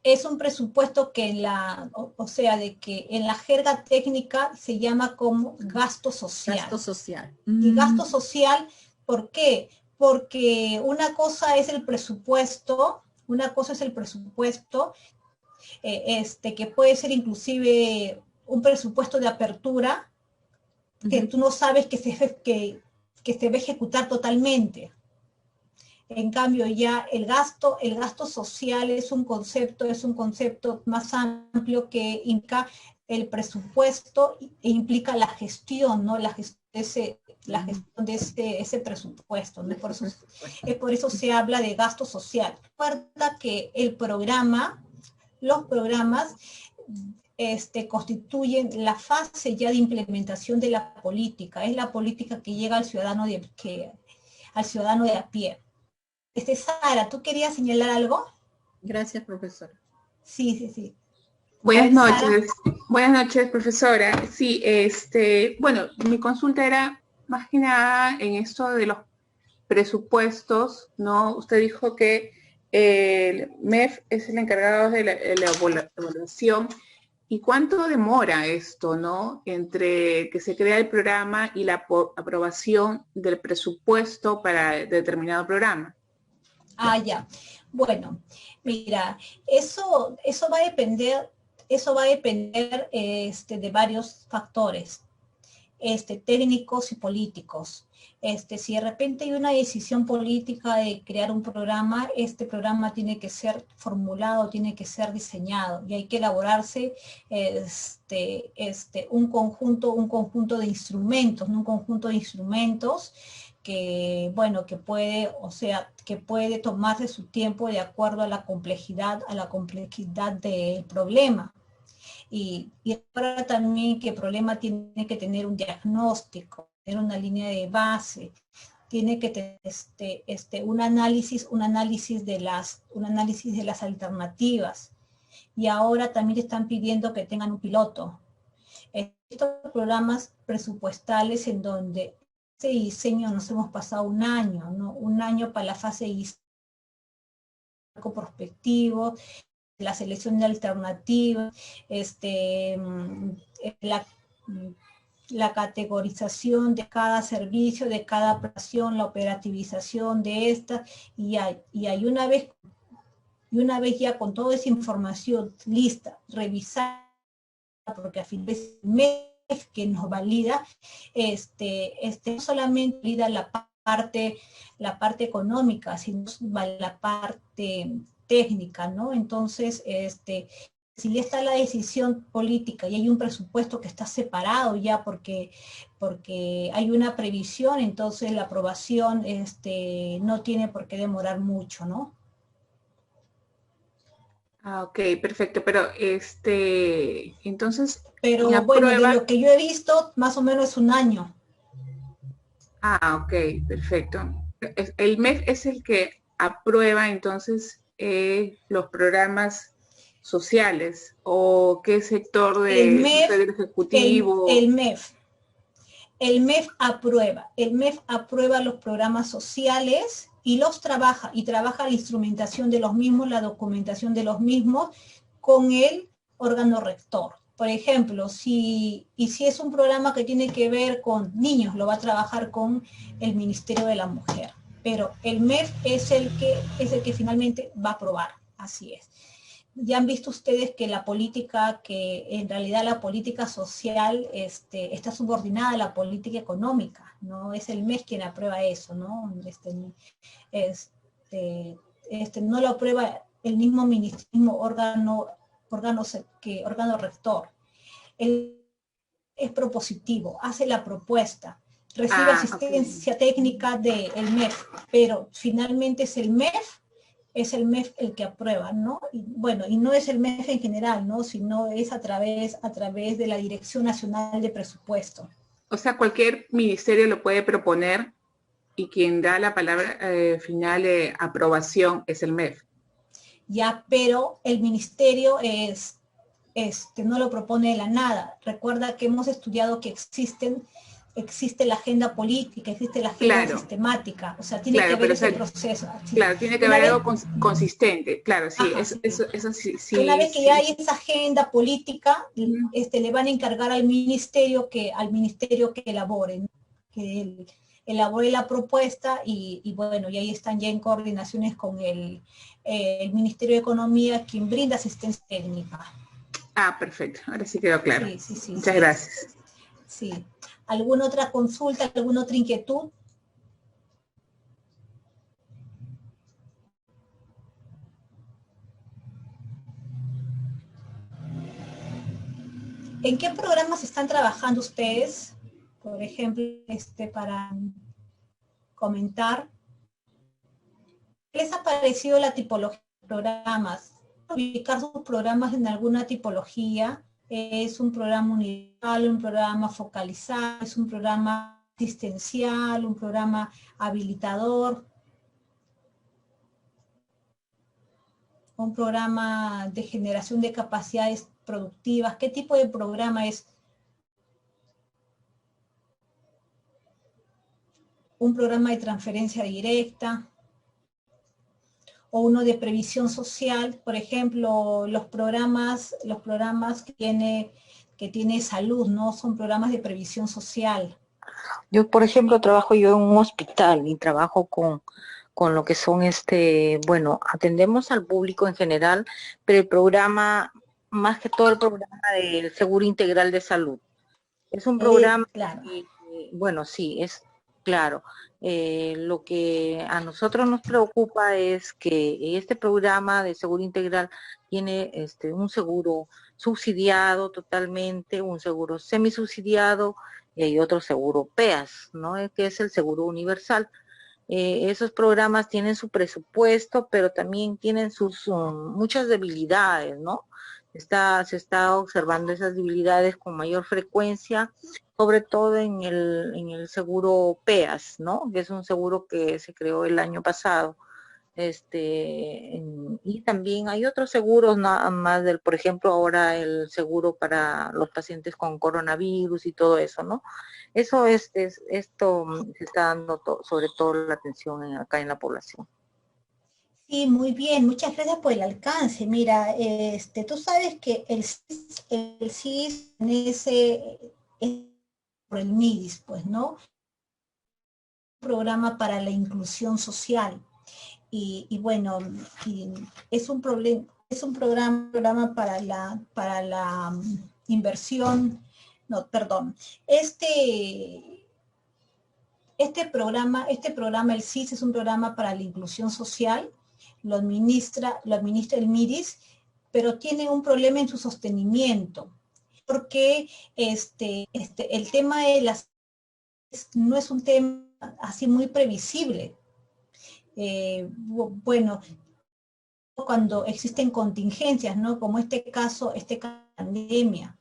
Es un presupuesto que o sea, de que en la jerga técnica se llama como gasto social. Gasto social. Y gasto social, ¿por qué? Porque una cosa es el presupuesto, que puede ser inclusive un presupuesto de apertura, que tú no sabes que se va a ejecutar totalmente. En cambio, ya el gasto social es un concepto más amplio que implica el presupuesto e implica la gestión, ¿no? La gestión de ese presupuesto, ¿no? Por eso se habla de gasto social. Recuerda que los programas constituyen la fase ya de implementación de la política. Es la política que llega al ciudadano de a pie. Sara, ¿tú querías señalar algo? Gracias, profesora. Sí. Buenas noches, profesora. Sí, bueno, mi consulta era más que nada en esto de los presupuestos, ¿no? Usted dijo que el MEF es el encargado de la evaluación. ¿Y cuánto demora esto, no? Entre que se crea el programa y la aprobación del presupuesto para determinado programa. Ya. Bueno, mira, eso va a depender de varios factores, técnicos y políticos. Si de repente hay una decisión política de crear un programa, este programa tiene que ser formulado, tiene que ser diseñado y hay que elaborarse un conjunto de instrumentos, ¿no? Un conjunto de instrumentos que, bueno, que puede tomarse su tiempo de acuerdo a la complejidad del problema. Y ahora también que el problema tiene que tener un diagnóstico, tener una línea de base, tiene que tener un análisis de las alternativas. Y ahora también están pidiendo que tengan un piloto. Estos programas presupuestales en donde ese diseño nos hemos pasado un año, ¿no? Un año para la fase de diseño prospectivo, la selección de alternativas, la categorización de cada servicio, de cada operación, la operativización de esta, y una vez ya con toda esa información lista, revisada, porque a fin de mes que nos valida, no solamente valida la parte económica, sino la parte técnica, ¿no? Entonces, si ya está la decisión política y hay un presupuesto que está separado ya porque hay una previsión, entonces la aprobación no tiene por qué demorar mucho, ¿no? Ok, perfecto, pero entonces... Pero bueno, de lo que yo he visto, más o menos es un año. Ok, perfecto. El MEF es el que aprueba entonces los programas sociales? ¿O qué sector El MEF, del Ejecutivo? el MEF. El MEF aprueba los programas sociales y los trabaja, y trabaja la instrumentación de los mismos, la documentación de los mismos con el órgano rector. Por ejemplo, si es un programa que tiene que ver con niños, lo va a trabajar con el Ministerio de la Mujer. Pero el MEF es el que finalmente va a aprobar, así es. Ya han visto ustedes que en realidad la política social está subordinada a la política económica, ¿no? Es el MEF quien aprueba eso, ¿no? No lo aprueba el mismo órgano rector. Él es propositivo, hace la propuesta, recibe asistencia técnica del MEF, pero finalmente es el MEF el que aprueba, ¿no? Y bueno, y no es el MEF en general, ¿no? Sino es a través de la Dirección Nacional de Presupuesto. O sea, cualquier ministerio lo puede proponer y quien da la palabra final de aprobación es el MEF. Ya, pero el ministerio no lo propone de la nada. Recuerda que hemos estudiado que existe la agenda política, existe la agenda sistemática, o sea, tiene que haber ese proceso. Claro, tiene que haber algo consistente, claro, sí, eso sí. Una vez que ya hay esa agenda política, le van a encargar al ministerio que elabore, ¿no? Que elabore la propuesta y bueno, y ahí están ya en coordinaciones con el Ministerio de Economía, quien brinda asistencia técnica. Perfecto, ahora sí quedó claro. Sí, muchas gracias. Sí. ¿Alguna otra consulta, alguna otra inquietud? ¿En qué programas están trabajando ustedes? Por ejemplo, para comentar. ¿Qué les ha parecido la tipología de programas? Ubicar sus programas en alguna tipología. ¿Es un programa universal, un programa focalizado, es un programa asistencial, un programa habilitador, un programa de generación de capacidades productivas? ¿Qué tipo de programa es? ¿Un programa de transferencia directa? ¿O uno de previsión social? Por ejemplo, los programas que tiene salud, ¿no? Son programas de previsión social. Yo, por ejemplo, trabajo en un hospital y trabajo con lo que son bueno, atendemos al público en general, pero el programa, más que todo el programa del Seguro Integral de Salud. Es un programa, claro. Bueno, sí, es claro. Lo que a nosotros nos preocupa es que este programa de Seguro Integral tiene un seguro subsidiado totalmente, un seguro semisubsidiado y hay otro seguro PEAS, ¿no? Que es el seguro universal. Esos programas tienen su presupuesto, pero también tienen sus muchas debilidades, ¿no? Se está observando esas debilidades con mayor frecuencia, sobre todo en el seguro PEAS, ¿no? Que es un seguro que se creó el año pasado. Y también hay otros seguros nada más por ejemplo, ahora el seguro para los pacientes con coronavirus y todo eso, ¿no? Eso esto se está dando sobre todo la atención acá en la población. Sí, muy bien, muchas gracias por el alcance. Mira, tú sabes que el CIS es por el MIDIS, pues, ¿no? Un programa para la inclusión social. Y bueno, es un programa para la inversión, no, perdón. Este programa, el CIS, es un programa para la inclusión social, lo administra el MIDIS, pero tiene un problema en su sostenimiento, porque el tema de las no es un tema así muy previsible. Bueno, cuando existen contingencias, ¿no? Como este caso de pandemia,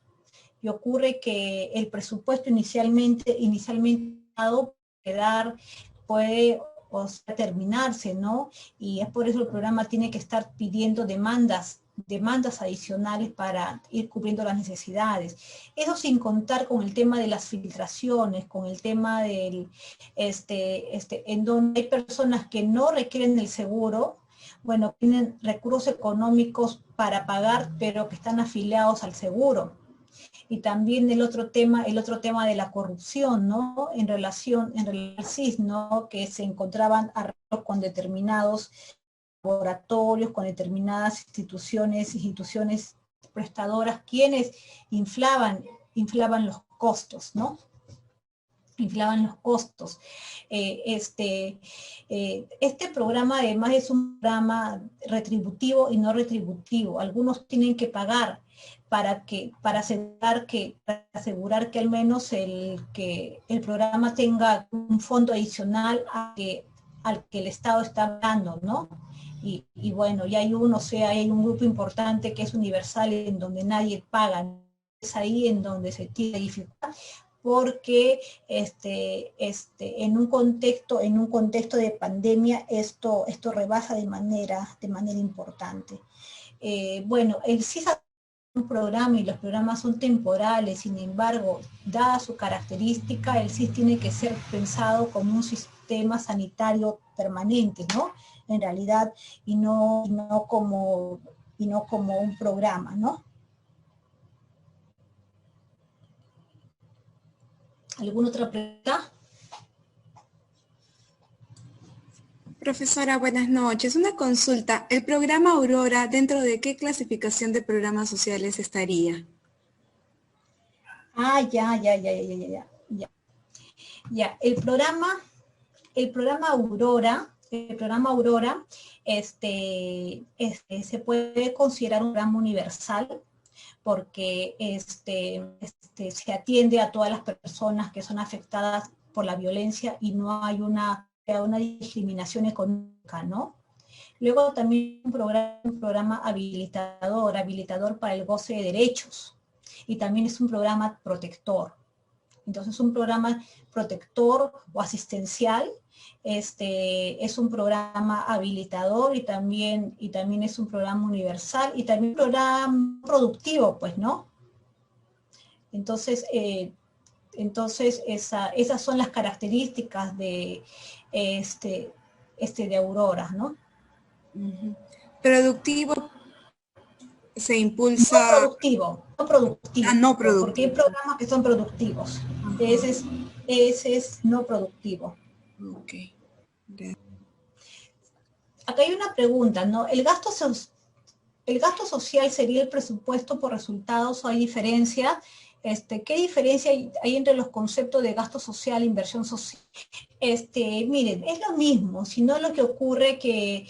y ocurre que el presupuesto inicialmente dado puede terminarse, ¿no? Y es por eso el programa tiene que estar pidiendo demandas demandas adicionales para ir cubriendo las necesidades. Eso sin contar con el tema de las filtraciones, con el tema del, en donde hay personas que no requieren el seguro, bueno, tienen recursos económicos para pagar, pero que están afiliados al seguro. Y también el otro tema de la corrupción, ¿no? En relación al CIS, ¿no? Que se encontraban arreglos con determinados laboratorios, con determinadas instituciones prestadoras, quienes inflaban los costos, ¿no? Inflaban los costos. Este programa además es un programa retributivo y no retributivo. Algunos tienen que pagar para asegurar que al menos el programa tenga un fondo adicional al que el Estado está dando, ¿no? Y bueno, y hay hay un grupo importante que es universal, en donde nadie paga. Es ahí en donde se tiene dificultad, porque en un contexto de pandemia esto rebasa de manera importante. Bueno, el CIS es un programa y los programas son temporales. Sin embargo, dada su característica, el CIS tiene que ser pensado como un sistema sanitario permanente, ¿no? En realidad, y no como un programa, ¿no? ¿Alguna otra pregunta? Profesora, buenas noches. Una consulta. ¿El programa Aurora, dentro de qué clasificación de programas sociales estaría? Ah, ya. El programa Aurora, se puede considerar un programa universal, porque se atiende a todas las personas que son afectadas por la violencia y no hay una discriminación económica, ¿no? Luego también un programa habilitador para el goce de derechos, y también es un programa protector. Entonces, un programa protector o asistencial, es un programa habilitador, y también es un programa universal, y también un programa productivo, pues, ¿no? Entonces, esas son las características de Aurora, ¿no? Productivo se impulsa. No productivo. Ah, no productivo. Porque hay programas que son productivos. Ese es no productivo. Ok. Acá hay una pregunta, ¿no? ¿El gasto social sería el presupuesto por resultados, o hay diferencia? ¿Qué diferencia hay entre los conceptos de gasto social e inversión social? Miren, es lo mismo, sino lo que ocurre que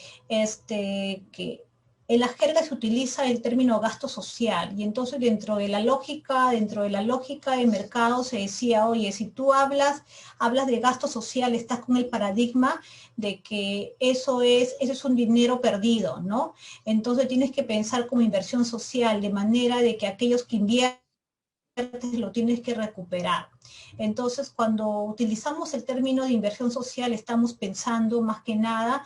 en la jerga se utiliza el término gasto social, y entonces dentro de la lógica de mercado se decía, oye, si tú hablas de gasto social, estás con el paradigma de que eso es un dinero perdido, ¿no? Entonces tienes que pensar como inversión social, de manera de que aquellos que invierten lo tienes que recuperar. Entonces, cuando utilizamos el término de inversión social, estamos pensando más que nada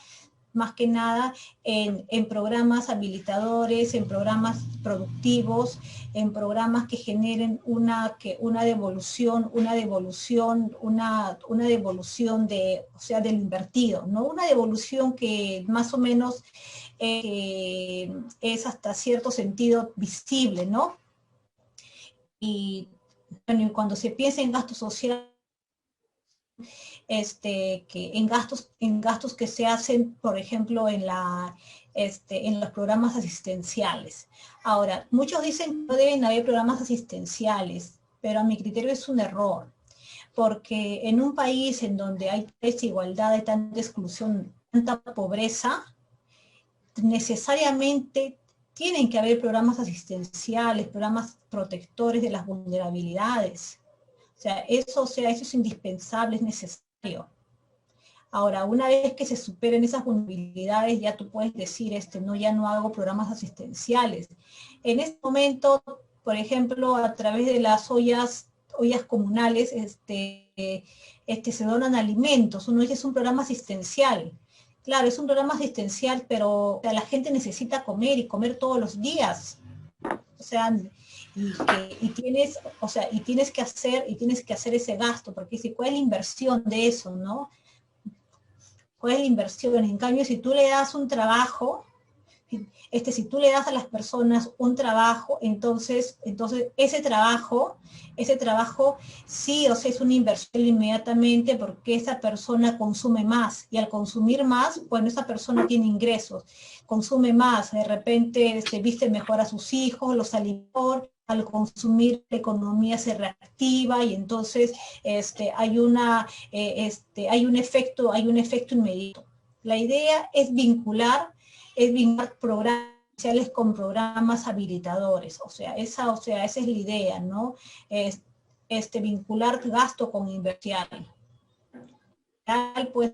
en programas habilitadores, en programas productivos, en programas que generen una devolución del invertido, ¿no? Una devolución que más o menos es hasta cierto sentido visible, ¿no? Y bueno, cuando se piensa en gasto social, que en gastos que se hacen, por ejemplo, en los programas asistenciales. Ahora, muchos dicen que no deben haber programas asistenciales, pero a mi criterio es un error, porque en un país en donde hay desigualdad, hay tanta exclusión, tanta pobreza, necesariamente tienen que haber programas asistenciales, programas protectores de las vulnerabilidades. O sea, eso es indispensable, es necesario. Ahora, una vez que se superen esas vulnerabilidades, ya tú puedes decir, ya no hago programas asistenciales. En este momento, por ejemplo, a través de las ollas comunales, se donan alimentos. Uno dice, es un programa asistencial. Claro, es un programa asistencial, pero o sea, la gente necesita comer y comer todos los días. O sea, tienes, o sea, y tienes que hacer ese gasto, porque si cuál es la inversión de eso, ¿no? ¿Cuál es la inversión? En cambio, si tú le das un trabajo, si tú le das a las personas un trabajo, entonces ese trabajo sí, o sea, es una inversión inmediatamente porque esa persona consume más y al consumir más, bueno, esa persona tiene ingresos, consume más, de repente viste mejor a sus hijos, los alimenta, al consumir la economía se reactiva y entonces hay un efecto inmediato. La idea es vincular programas sociales con programas habilitadores, o sea, esa es la idea, ¿no? Vincular gasto con inversión. Pues,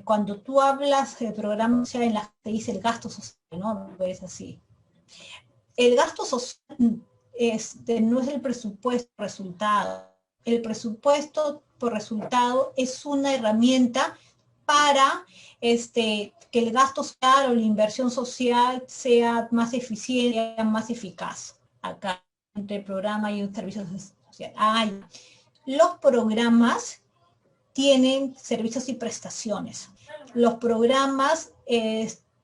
cuando tú hablas de programas social en las que dice el gasto social, ¿no? Es así. El gasto social no es el presupuesto por resultado. El presupuesto por resultado es una herramienta para que el gasto social o la inversión social sea más eficiente, más eficaz. Acá, entre el programa y un servicio social. Los programas tienen servicios y prestaciones. Los programas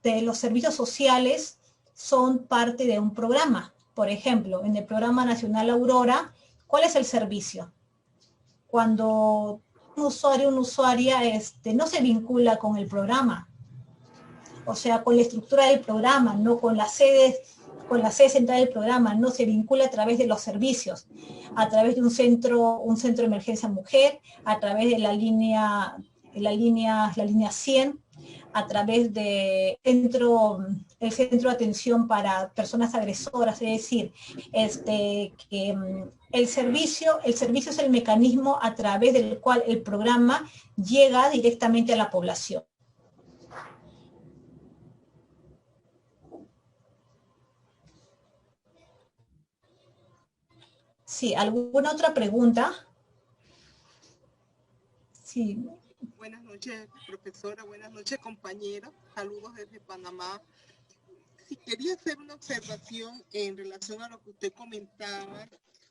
los servicios sociales son parte de un programa. Por ejemplo, en el Programa Nacional Aurora, ¿cuál es el servicio? Cuando un usuario o una usuaria no se vincula con el programa, o sea, con la estructura del programa, no con la sede central del programa, no se vincula a través de los servicios, a través de un centro de emergencia mujer, a través de la línea 100, a través del centro de atención para personas agresoras, es decir, que el servicio es el mecanismo a través del cual el programa llega directamente a la población. Sí, ¿alguna otra pregunta? Sí. Buenas noches, profesora. Buenas noches, compañeros. Saludos desde Panamá. Sí, quería hacer una observación en relación a lo que usted comentaba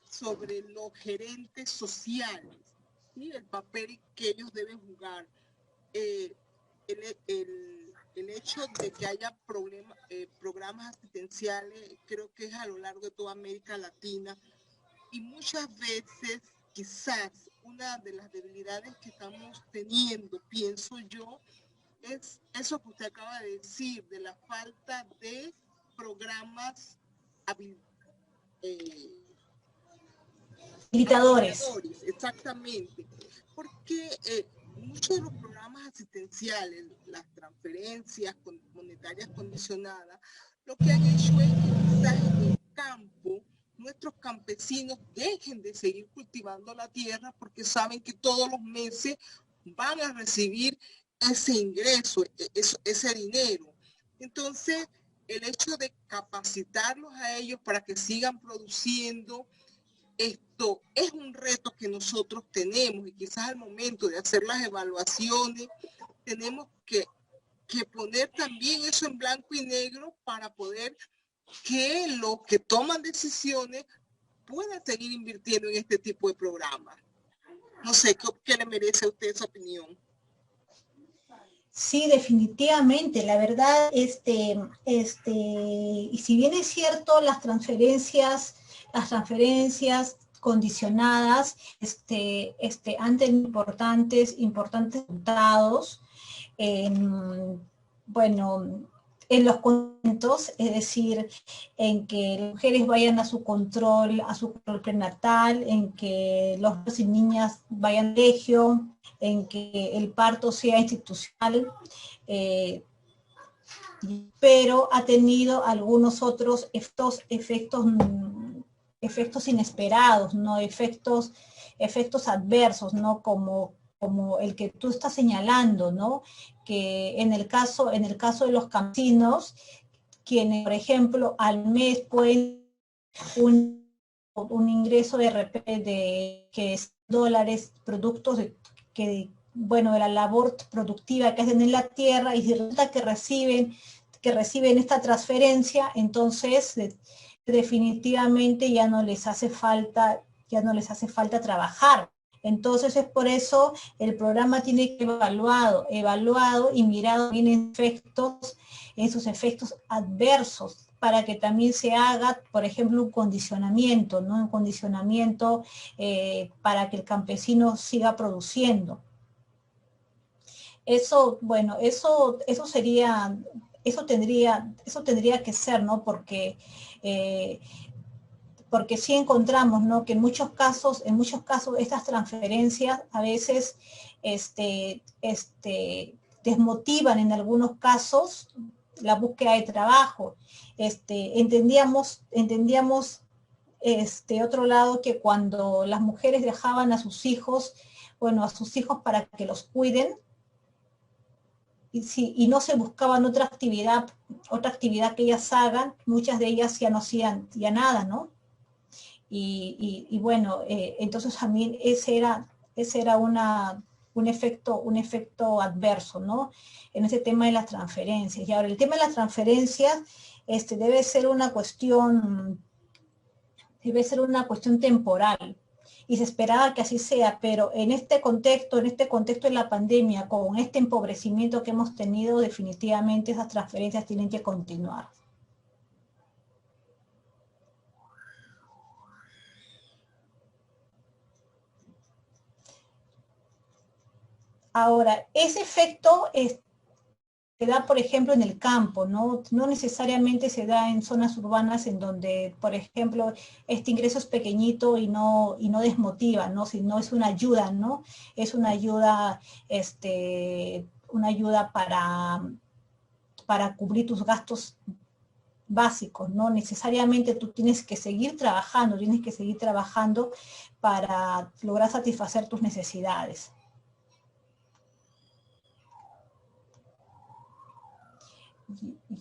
sobre los gerentes sociales, ¿sí? El papel que ellos deben jugar. El hecho de que haya programas asistenciales, creo que es a lo largo de toda América Latina, y muchas veces quizás una de las debilidades que estamos teniendo, pienso yo, es eso que usted acaba de decir, de la falta de programas habilitadores. Exactamente, porque muchos de los programas asistenciales, las transferencias monetarias condicionadas, lo que han hecho es que quizás en el campo nuestros campesinos dejen de seguir cultivando la tierra porque saben que todos los meses van a recibir ese ingreso, ese dinero. Entonces, el hecho de capacitarlos a ellos para que sigan produciendo, esto es un reto que nosotros tenemos y quizás al momento de hacer las evaluaciones tenemos que poner también eso en blanco y negro para poder que los que toman decisiones puedan seguir invirtiendo en este tipo de programas. No sé, ¿qué le merece a usted esa opinión? Sí, definitivamente. La verdad, y si bien es cierto, las transferencias condicionadas, han tenido importantes resultados. Bueno, en los contentos, es decir, en que las mujeres vayan a su control prenatal, en que los niños y niñas vayan al colegio, en que el parto sea institucional, pero ha tenido algunos otros efectos inesperados, ¿no? Efectos adversos, ¿no? Como el que tú estás señalando, ¿no? Que en el caso de los campesinos, quienes, por ejemplo, al mes pueden un ingreso de repente de $, productos que bueno, de la labor productiva que hacen en la tierra, y si resulta que reciben esta transferencia, entonces definitivamente ya no les hace falta trabajar. Entonces es por eso el programa tiene que evaluado y mirado bien en sus efectos adversos, para que también se haga, por ejemplo, un condicionamiento, ¿no? Un condicionamiento para que el campesino siga produciendo. Eso, bueno, eso tendría que ser, ¿no? Porque sí encontramos, ¿no?, que en muchos casos estas transferencias a veces desmotivan en algunos casos la búsqueda de trabajo. Entendíamos otro lado, que cuando las mujeres dejaban a sus hijos para que los cuiden, y no se buscaban otra actividad que ellas hagan, muchas de ellas ya no hacían ya nada, ¿no? Y bueno, entonces también ese era un efecto adverso, ¿no? En ese tema de las transferencias. Y ahora el tema de las transferencias debe ser una cuestión temporal, y se esperaba que así sea, pero en este contexto de la pandemia, con este empobrecimiento que hemos tenido, definitivamente esas transferencias tienen que continuar. Ahora, ese efecto se da, por ejemplo, en el campo, ¿no? No necesariamente se da en zonas urbanas, en donde, por ejemplo, este ingreso es pequeñito y no desmotiva, ¿no? Sino es una ayuda, ¿no? Es una ayuda para cubrir tus gastos básicos, ¿no? Necesariamente tú tienes que seguir trabajando para lograr satisfacer tus necesidades.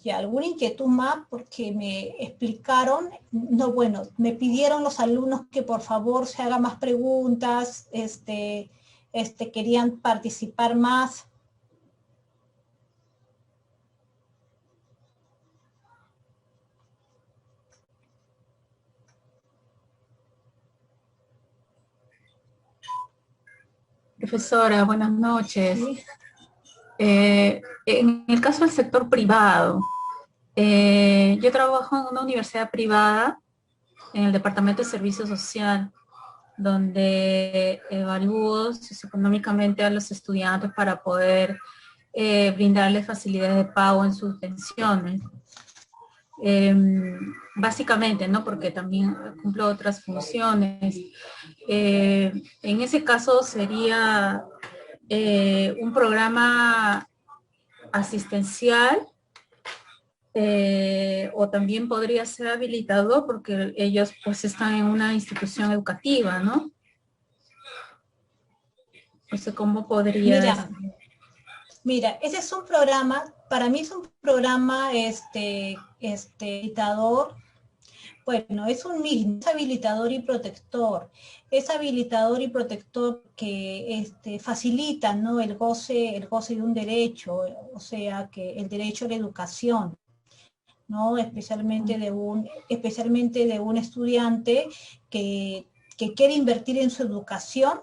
Y alguna inquietud más, porque me explicaron, no, bueno, me pidieron los alumnos que por favor se hagan más preguntas, querían participar más. Profesora, buenas noches. ¿Sí? En el caso del sector privado, yo trabajo en una universidad privada, en el Departamento de Servicio Social, donde evalúo socioeconómicamente a los estudiantes para poder brindarles facilidades de pago en sus pensiones. Básicamente, ¿no? Porque también cumplo otras funciones. En ese caso sería un programa asistencial, o también podría ser habilitador, porque ellos pues están en una institución educativa, ¿no? No sé cómo podría... Mira, ese es un programa, para mí es un programa habilitador. Bueno, es un mismo, es habilitador y protector. Es habilitador y protector que facilita, ¿no?, el goce de un derecho, o sea, que el derecho a la educación, ¿no? Especialmente de un estudiante que quiere invertir en su educación,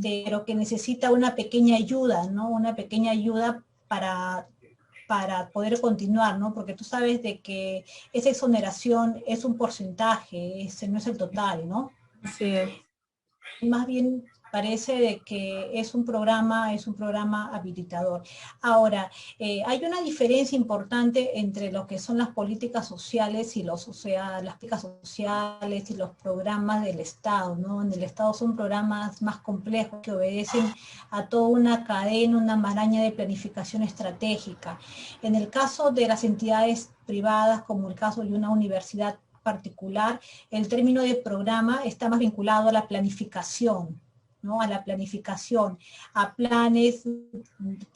pero que necesita una pequeña ayuda, ¿no? Una pequeña ayuda para poder continuar, ¿no? Porque tú sabes de que esa exoneración es un porcentaje, no es el total, ¿no? Sí. Más bien parece de que es un programa habilitador. Ahora, hay una diferencia importante entre lo que son las políticas sociales y las políticas sociales y los programas del Estado, ¿no? En el Estado son programas más complejos que obedecen a toda una cadena, una maraña de planificación estratégica. En el caso de las entidades privadas, como el caso de una universidad particular, el término de programa está más vinculado a la planificación, ¿no? A la planificación, a planes,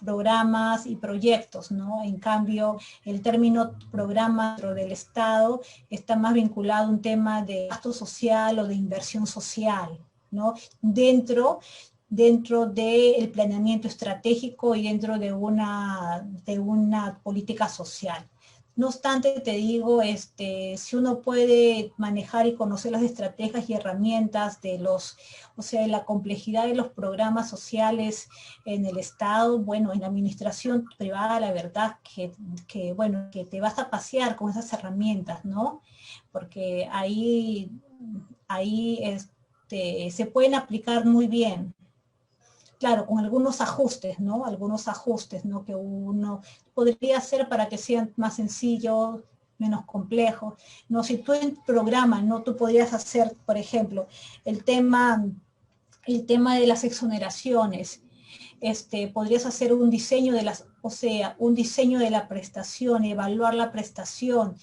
programas y proyectos, ¿no? En cambio, el término programa dentro del Estado está más vinculado a un tema de gasto social o de inversión social, ¿no? Dentro dentro del planeamiento estratégico y dentro de una política social. No obstante, te digo, si uno puede manejar y conocer las estrategias y herramientas de de la complejidad de los programas sociales en el Estado, bueno, en la administración privada, la verdad que te vas a pasear con esas herramientas, ¿no? Porque ahí se pueden aplicar muy bien. Claro, con algunos ajustes, ¿no? Algunos ajustes, ¿no? Que uno podría hacer para que sean más sencillos, menos complejos, ¿no? Si tú en programa, ¿no? Tú podrías hacer, por ejemplo, el tema de las exoneraciones, podrías hacer un diseño de un diseño de la prestación, evaluar la prestación.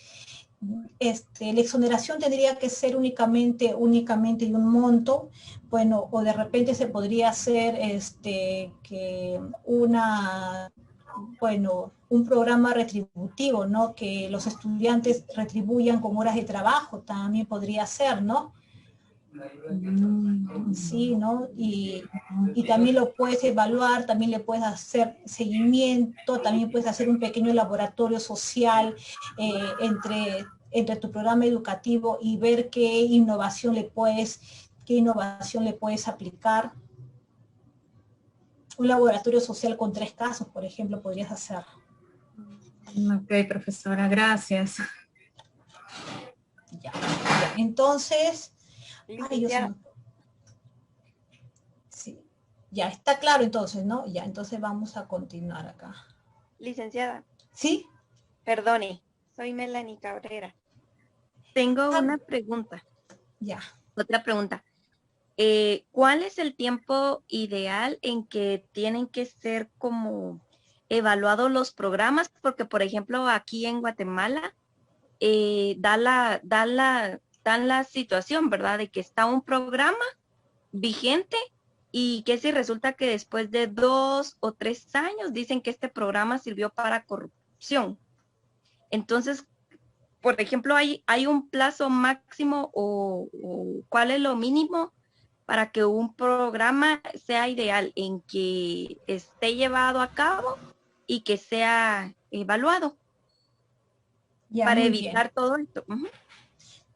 La exoneración tendría que ser únicamente de un monto, bueno, o de repente se podría hacer un programa retributivo, ¿no? Que los estudiantes retribuyan con horas de trabajo, también podría ser, ¿no? Sí, ¿no? Y también lo puedes evaluar, también le puedes hacer seguimiento, también puedes hacer un pequeño laboratorio social entre tu programa educativo y ver qué innovación le puedes aplicar. Un laboratorio social con 3 casos, por ejemplo, podrías hacer. Ok, profesora, gracias. Ya. Entonces, sí, ya está claro entonces, ¿no? Ya, entonces vamos a continuar acá. Licenciada. ¿Sí? Perdone, soy Melanie Cabrera. Tengo una pregunta. Ya. Otra pregunta. ¿Cuál es el tiempo ideal en que tienen que ser como evaluados los programas? Porque, por ejemplo, aquí en Guatemala dan la situación, ¿verdad? De que está un programa vigente y que si resulta que después de 2 o 3 años dicen que este programa sirvió para corrupción. Entonces, por ejemplo, ¿hay un plazo máximo o cuál es lo mínimo para que un programa sea ideal en que esté llevado a cabo y que sea evaluado? Ya, para evitar todo esto.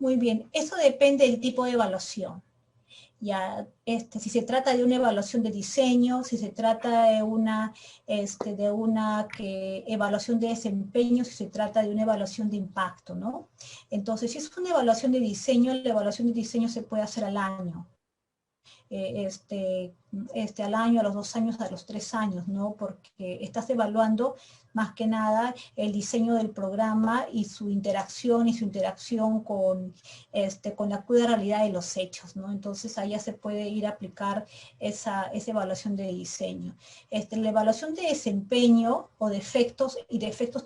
Muy bien, eso depende del tipo de evaluación. Ya, si se trata de una evaluación de diseño, si se trata de una evaluación de desempeño, si se trata de una evaluación de impacto, ¿no? Entonces, si es una evaluación de diseño, la evaluación de diseño se puede hacer al año. Al año, a los 2 años, a los 3 años, ¿no? Porque estás evaluando más que nada el diseño del programa y su interacción con la cruda realidad de los hechos, ¿no? Entonces ahí ya se puede ir a aplicar esa evaluación de diseño. La evaluación de desempeño o de efectos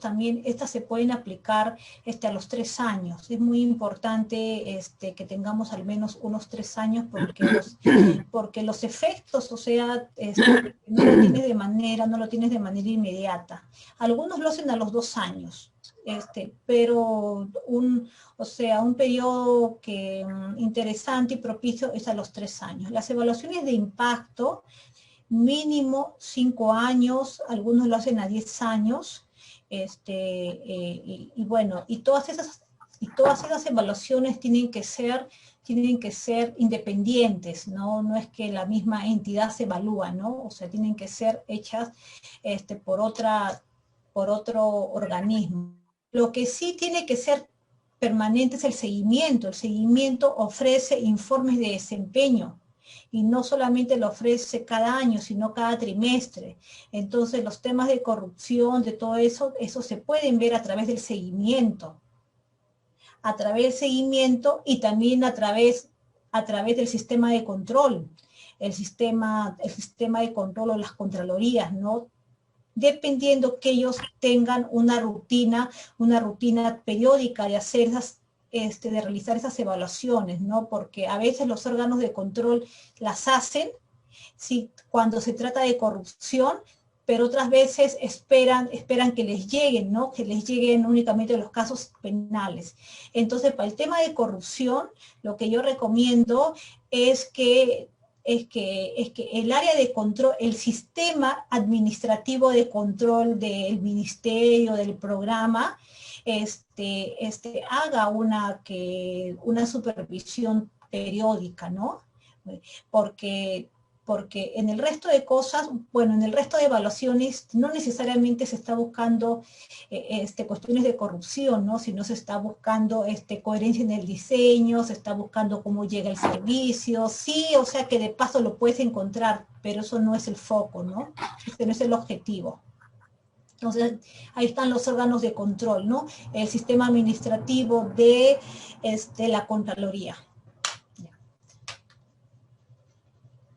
también, estas se pueden aplicar a los 3 años. Es muy importante que tengamos al menos unos 3 años porque los efectos, o sea, no lo tienes de manera inmediata. Algunos lo hacen a los 2 años, pero un periodo interesante y propicio es a los 3 años. Las evaluaciones de impacto, mínimo 5 años, algunos lo hacen a 10 años, y bueno, y todas esas evaluaciones tienen que ser independientes, ¿no? No es que la misma entidad se evalúa, ¿no? O sea, tienen que ser hechas por otro organismo. Lo que sí tiene que ser permanente es el seguimiento. El seguimiento ofrece informes de desempeño y no solamente lo ofrece cada año, sino cada trimestre. Entonces, los temas de corrupción, de todo eso se pueden ver a través del seguimiento. A través del seguimiento y también a través del sistema de control, el sistema de control o las contralorías, ¿no? Dependiendo que ellos tengan una rutina periódica de hacer de realizar esas evaluaciones, ¿no? Porque a veces los órganos de control las hacen, ¿sí? Cuando se trata de corrupción, pero otras veces esperan que les lleguen, ¿no? Que les lleguen únicamente los casos penales. Entonces, para el tema de corrupción, lo que yo recomiendo es que es que el área de control, el sistema administrativo de control del ministerio, del programa, haga una supervisión periódica, ¿no? Porque en el resto de cosas, bueno, en el resto de evaluaciones no necesariamente se está buscando cuestiones de corrupción, ¿no? Sino se está buscando coherencia en el diseño, se está buscando cómo llega el servicio, sí, o sea que de paso lo puedes encontrar, pero eso no es el foco, ¿no? Ese no es el objetivo. Entonces, ahí están los órganos de control, ¿no? El sistema administrativo de la Contraloría.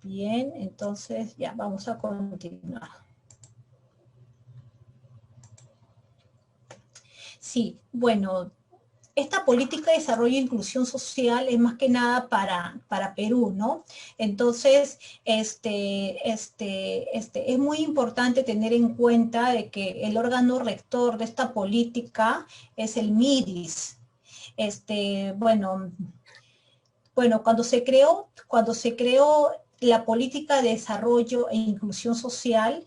Bien, entonces ya vamos a continuar. Sí, bueno, esta política de desarrollo e inclusión social es más que nada para Perú, ¿no? Entonces, es muy importante tener en cuenta de que el órgano rector de esta política es el MIDIS. Bueno, cuando se creó la política de desarrollo e inclusión social,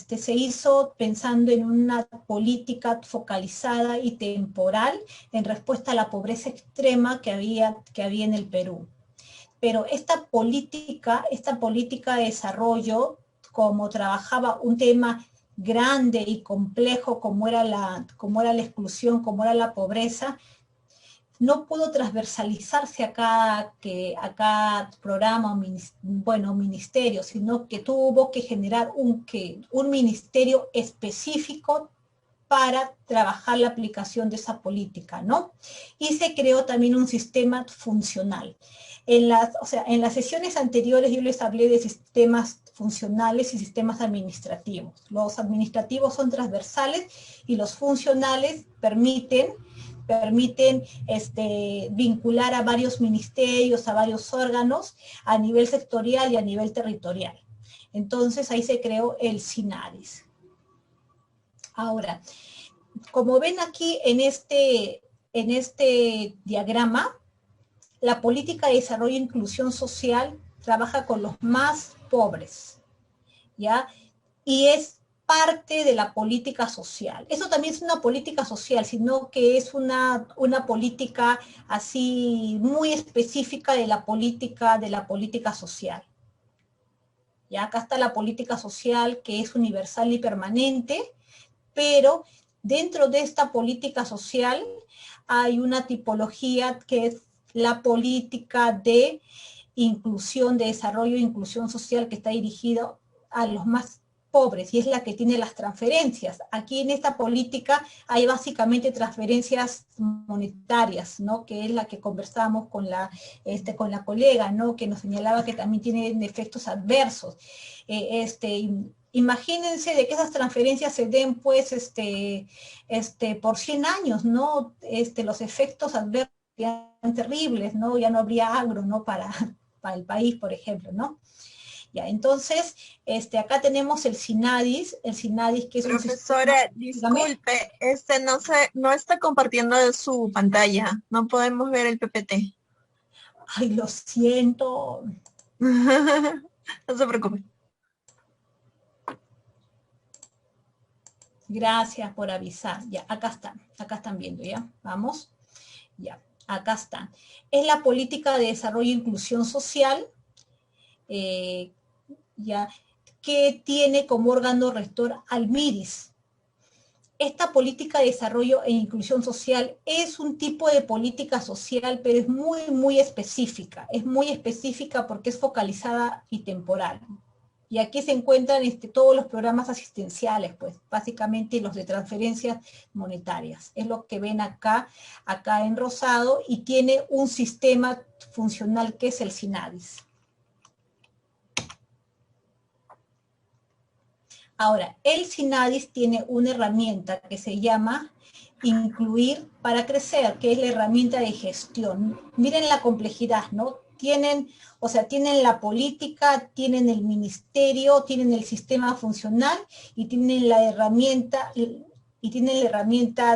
se hizo pensando en una política focalizada y temporal en respuesta a la pobreza extrema que había en el Perú. Pero esta política de desarrollo, como trabajaba un tema grande y complejo como era la exclusión, como era la pobreza, no pudo transversalizarse a cada programa o ministerio, sino que tuvo que generar un ministerio específico para trabajar la aplicación de esa política, ¿no? Y se creó también un sistema funcional. En las sesiones anteriores yo les hablé de sistemas funcionales y sistemas administrativos. Los administrativos son transversales y los funcionales permiten vincular a varios ministerios, a varios órganos, a nivel sectorial y a nivel territorial. Entonces ahí se creó el SINADIS. Ahora, como ven aquí en este diagrama, la política de desarrollo e inclusión social trabaja con los más pobres, ¿ya? Y es parte de la política social. Eso también es una política social, sino que es una política así muy específica de la política social. Ya acá está la política social que es universal y permanente, pero dentro de esta política social hay una tipología que es la política de inclusión, de desarrollo e inclusión social que está dirigida a los más pobres y es la que tiene las transferencias. Aquí en esta política hay básicamente transferencias monetarias, ¿no? Que es la que conversamos con la colega, ¿no? Que nos señalaba que también tienen efectos adversos. Imagínense de que esas transferencias se den pues por 100 años, ¿no? Los efectos adversos serían terribles, ¿no? Ya no habría agro, ¿no? Para el país, por ejemplo, ¿no? Ya, entonces, acá tenemos el SINADIS que es Profesora, disculpe, no está compartiendo su pantalla, no podemos ver el PPT. Ay, lo siento. No se preocupe. Gracias por avisar. Ya, acá están viendo, ¿ya? Vamos. Ya, acá están. Es la política de desarrollo e inclusión social, ya, que tiene como órgano rector al MIDIS. Esta política de desarrollo e inclusión social es un tipo de política social, pero es muy, muy específica. Es muy específica porque es focalizada y temporal. Y aquí se encuentran todos los programas asistenciales, pues, básicamente los de transferencias monetarias. Es lo que ven acá en rosado, y tiene un sistema funcional que es el SINADIS. Ahora, el SINADIS tiene una herramienta que se llama Incluir para Crecer, que es la herramienta de gestión. Miren la complejidad, ¿no? Tienen la política, tienen el ministerio, tienen el sistema funcional y tienen la herramienta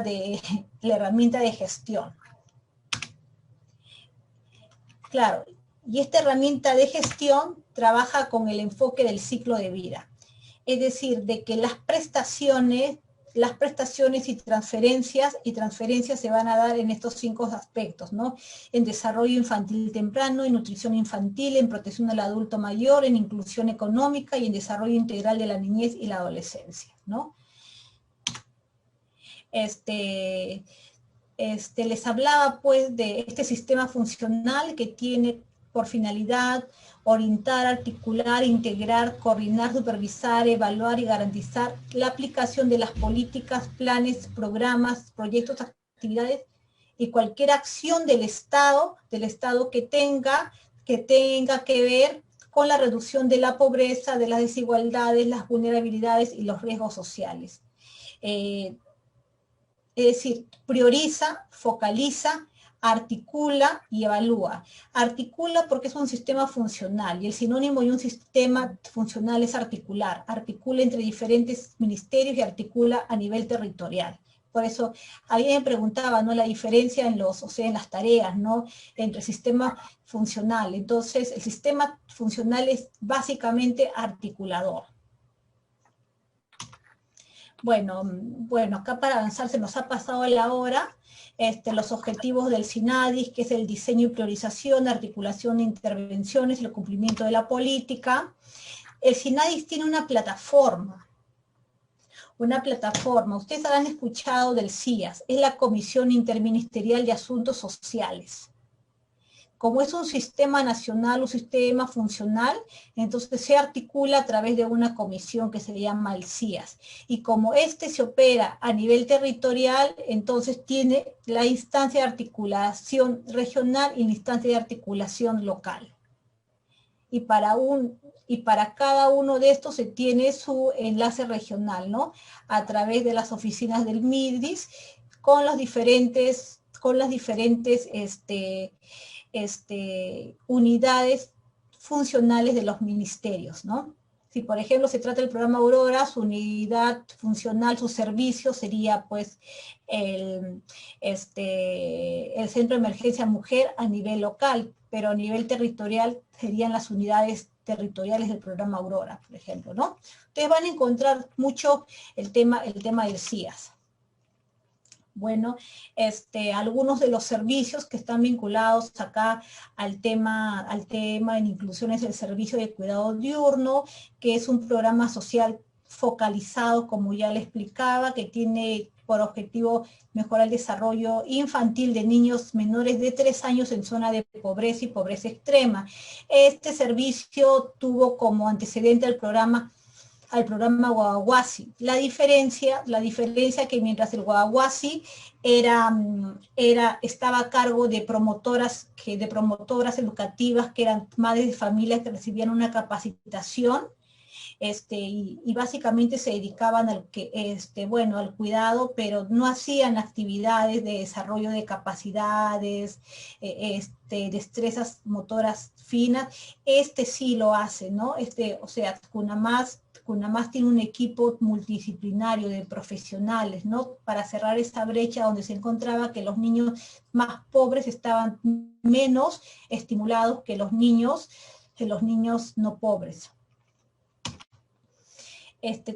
de gestión. Claro, Y esta herramienta de gestión trabaja con el enfoque del ciclo de vida. Es decir, de que las prestaciones y transferencias se van a dar en estos 5 aspectos, ¿no? En desarrollo infantil temprano, en nutrición infantil, en protección del adulto mayor, en inclusión económica y en desarrollo integral de la niñez y la adolescencia, ¿no? Les hablaba pues de este sistema funcional que tiene por finalidad orientar, articular, integrar, coordinar, supervisar, evaluar y garantizar la aplicación de las políticas, planes, programas, proyectos, actividades y cualquier acción del Estado que tenga que ver con la reducción de la pobreza, de las desigualdades, las vulnerabilidades y los riesgos sociales. Es decir, prioriza, focaliza, articula y evalúa. Articula porque es un sistema funcional y el sinónimo de un sistema funcional es articular. Articula entre diferentes ministerios y articula a nivel territorial. Por eso, alguien me preguntaba, ¿no? La diferencia en en las tareas, ¿no? Entre sistema funcional. Entonces, el sistema funcional es básicamente articulador. Bueno, acá para avanzar se nos ha pasado la hora. Los objetivos del SINADIS, que es el diseño y priorización, articulación de intervenciones, el cumplimiento de la política. El SINADIS tiene una plataforma. Ustedes habrán escuchado del CIAS, es la Comisión Interministerial de Asuntos Sociales. Como es un sistema nacional, un sistema funcional, entonces se articula a través de una comisión que se llama el CIAS. Y como se opera a nivel territorial, entonces tiene la instancia de articulación regional y la instancia de articulación local. Y para cada uno de estos se tiene su enlace regional, ¿no? A través de las oficinas del MIDIS, con las diferentes unidades funcionales de los ministerios, ¿no? Si, por ejemplo, se trata del programa Aurora, su unidad funcional, su servicio sería, pues, el Centro de Emergencia Mujer a nivel local, pero a nivel territorial serían las unidades territoriales del programa Aurora, por ejemplo, ¿no? Ustedes van a encontrar mucho el tema del CIAS. Bueno, algunos de los servicios que están vinculados acá al tema en inclusión es el servicio de cuidado diurno, que es un programa social focalizado, como ya le explicaba, que tiene por objetivo mejorar el desarrollo infantil de niños menores de 3 años en zona de pobreza y pobreza extrema. Este servicio tuvo como antecedente al programa Guaguasi. La diferencia que mientras el Guaguasi estaba a cargo de promotoras educativas que eran madres de familias que recibían una capacitación, y básicamente se dedicaban al cuidado, pero no hacían actividades de desarrollo de capacidades, destrezas motoras finas. Sí lo hace, ¿no? CUNAMAS tiene un equipo multidisciplinario de profesionales, ¿no? Para cerrar esta brecha donde se encontraba que los niños más pobres estaban menos estimulados que los niños no pobres.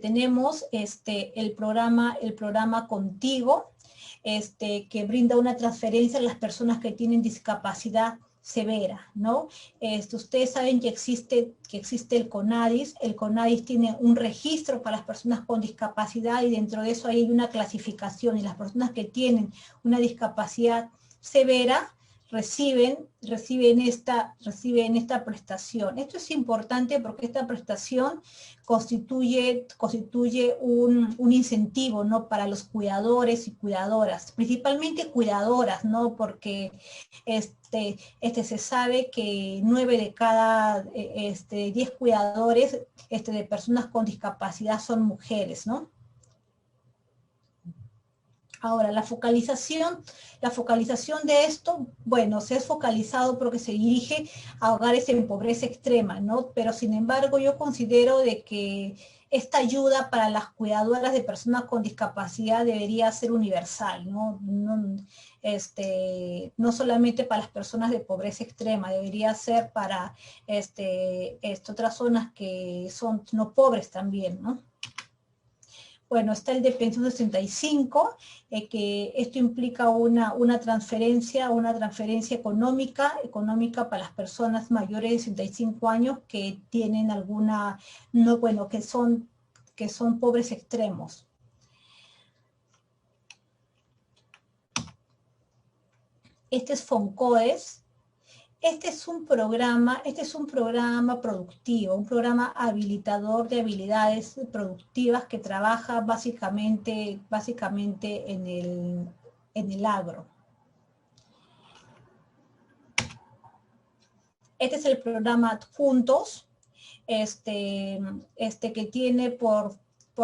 Tenemos el programa Contigo, que brinda una transferencia a las personas que tienen discapacidad severa, ¿no? Ustedes saben que existe el CONADIS. El CONADIS tiene un registro para las personas con discapacidad y dentro de eso hay una clasificación, y las personas que tienen una discapacidad severa reciben esta prestación. Esto es importante porque esta prestación constituye un incentivo, ¿no? Para los cuidadores y cuidadoras, principalmente cuidadoras, ¿no? Porque se sabe que 9 de cada 10 cuidadores de personas con discapacidad son mujeres, ¿no? Ahora, la focalización de esto, bueno, se es focalizado porque se dirige a hogares en pobreza extrema, ¿no? Pero sin embargo, yo considero de que esta ayuda para las cuidadoras de personas con discapacidad debería ser universal, ¿no? No solamente para las personas de pobreza extrema, debería ser para otras zonas que son no pobres también, ¿no? Bueno, está el de pensión 65, que esto implica una transferencia económica para las personas mayores de 65 años que tienen alguna, no, bueno, que son pobres extremos. Este es FONCOES. Este es un programa productivo, un programa habilitador de habilidades productivas que trabaja básicamente en el agro. Este es el programa Adjuntos, que tiene por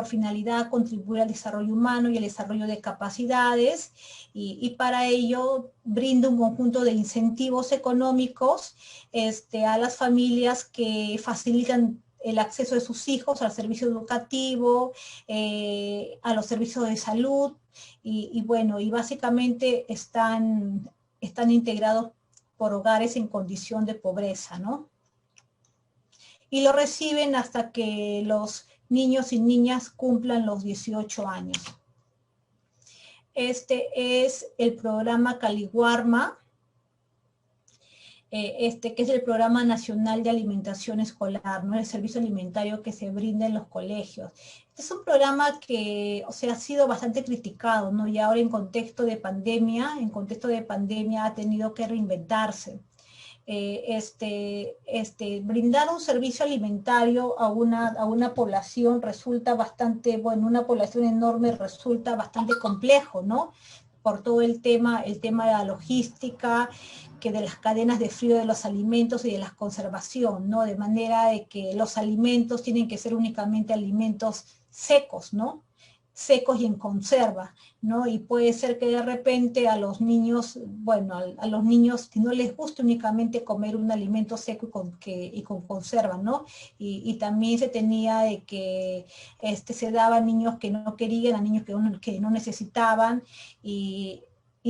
finalidad contribuir al desarrollo humano y al desarrollo de capacidades, y para ello brinda un conjunto de incentivos económicos a las familias que facilitan el acceso de sus hijos al servicio educativo, a los servicios de salud, y básicamente están integrados por hogares en condición de pobreza, ¿no? Y lo reciben hasta que los niños y niñas cumplan los 18 años. Este es el programa Caliwarma, que es el Programa Nacional de Alimentación Escolar, ¿no? El servicio alimentario que se brinda en los colegios. Este es un programa que, ha sido bastante criticado, ¿no? Y ahora en contexto de pandemia ha tenido que reinventarse. Brindar un servicio alimentario a una población resulta bastante, una población enorme resulta bastante complejo, ¿no? Por todo el tema de la logística, que de las cadenas de frío de los alimentos y de la conservación, ¿no? De manera de que los alimentos tienen que ser únicamente alimentos secos, ¿no? Secos y en conserva, ¿no? Y puede ser que de repente a los niños, a los niños no les guste únicamente comer un alimento seco y con conserva, ¿no? Y también se tenía de que se daba a niños que no querían, a niños que no necesitaban, y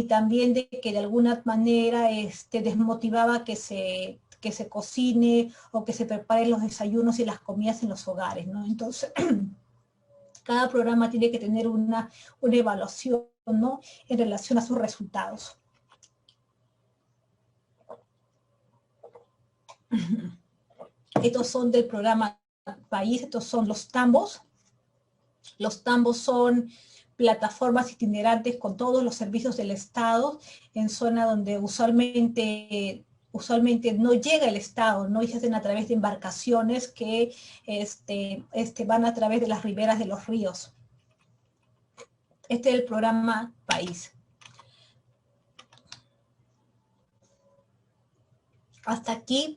también de que de alguna manera desmotivaba que se cocine o que se preparen los desayunos y las comidas en los hogares, ¿no? Entonces, cada programa tiene que tener una evaluación, ¿no? En relación a sus resultados. Estos son del programa País, estos son los tambos. Los tambos son plataformas itinerantes con todos los servicios del Estado en zona donde usualmente no llega el Estado, ¿no? Y se hacen a través de embarcaciones que van a través de las riberas de los ríos. Este es el programa País. Hasta aquí,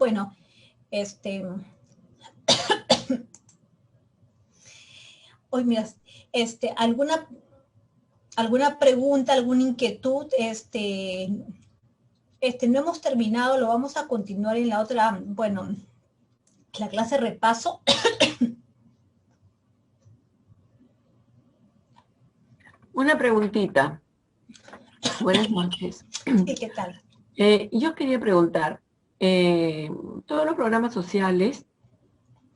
hoy mira, alguna pregunta, alguna inquietud, no hemos terminado, lo vamos a continuar en la otra, la clase repaso. Una preguntita. Buenas noches. Sí, ¿qué tal? Yo quería preguntar, todos los programas sociales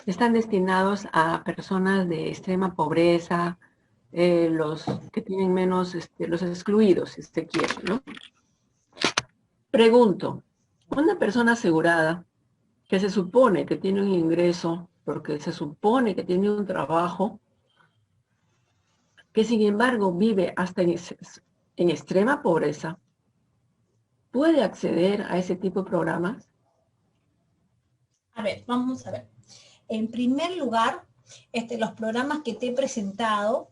están destinados a personas de extrema pobreza, los que tienen menos, los excluidos, si usted quiere, ¿no? Pregunto, una persona asegurada que se supone que tiene un ingreso, porque se supone que tiene un trabajo, que sin embargo vive hasta en extrema pobreza, ¿puede acceder a ese tipo de programas? A ver, vamos a ver. En primer lugar, los programas que te he presentado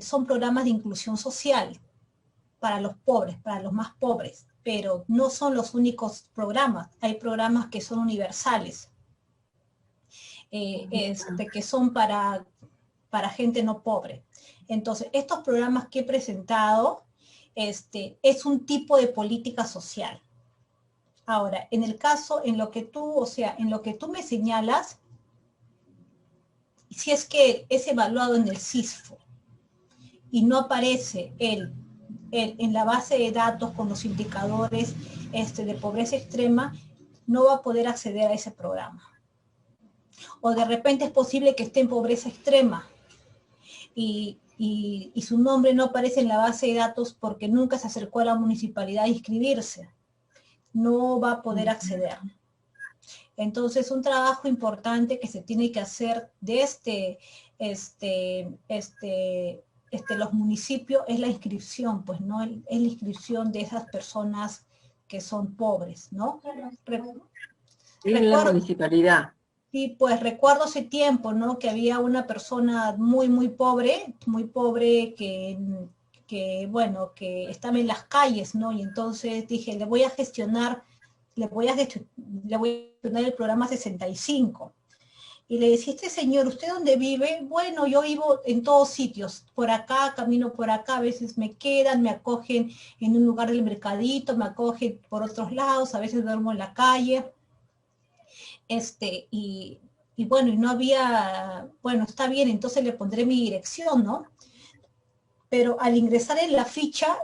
son programas de inclusión social para los pobres, para los más pobres, pero no son los únicos programas. Hay programas que son universales, que son para para gente no pobre. Entonces, estos programas que he presentado es un tipo de política social. Ahora, en el caso, en lo que tú me señalas, si es que es evaluado en el CISFO y no aparece en la base de datos con los indicadores de pobreza extrema, no va a poder acceder a ese programa. O de repente es posible que esté en pobreza extrema y su nombre no aparece en la base de datos porque nunca se acercó a la municipalidad a inscribirse. No va a poder acceder. Entonces, un trabajo importante que se tiene que hacer de los municipios es la inscripción, pues, ¿no? Es la inscripción de esas personas que son pobres, ¿no? En la municipalidad. Sí, pues recuerdo hace tiempo, ¿no? Que había una persona muy, muy pobre que bueno, que estaba en las calles, ¿no? Y entonces dije, le voy a gestionar el programa 65. Y le decía, señor, ¿usted dónde vive? Bueno, yo vivo en todos sitios, por acá, camino por acá, a veces me quedan, me acogen en un lugar del mercadito, me acogen por otros lados, a veces duermo en la calle. Y bueno, y no había, bueno, está bien, entonces le pondré mi dirección, ¿no? Pero al ingresar en la ficha,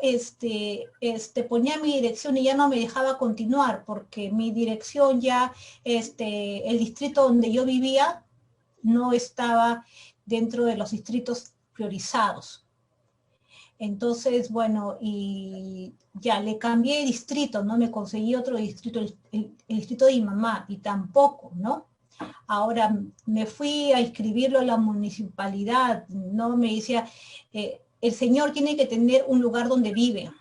ponía mi dirección y ya no me dejaba continuar, porque mi dirección ya, el distrito donde yo vivía no estaba dentro de los distritos priorizados. Entonces, bueno, y ya le cambié de distrito, ¿no? Me conseguí otro distrito, el distrito de mi mamá, y tampoco, ¿no? Ahora me fui a inscribirlo a la municipalidad, ¿no? Me decía, el señor tiene que tener un lugar donde vive,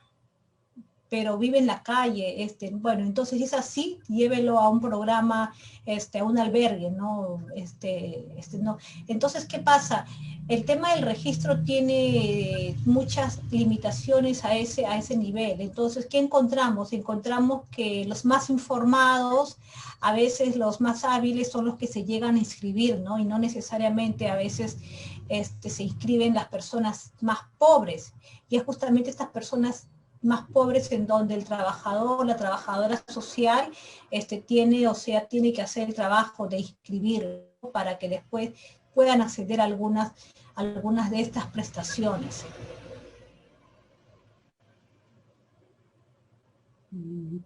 pero vive en la calle, bueno, entonces es así, llévelo a un programa, a un albergue, ¿no? No. Entonces, ¿qué pasa? El tema del registro tiene muchas limitaciones a ese nivel. Entonces, ¿qué encontramos? Encontramos que los más informados, a veces los más hábiles son los que se llegan a inscribir, ¿no? Y no necesariamente a veces se inscriben las personas más pobres. Y es justamente estas personas más pobres en donde el trabajador, la trabajadora social, tiene que hacer el trabajo de inscribir, ¿no? Para que después puedan acceder a algunas de estas prestaciones.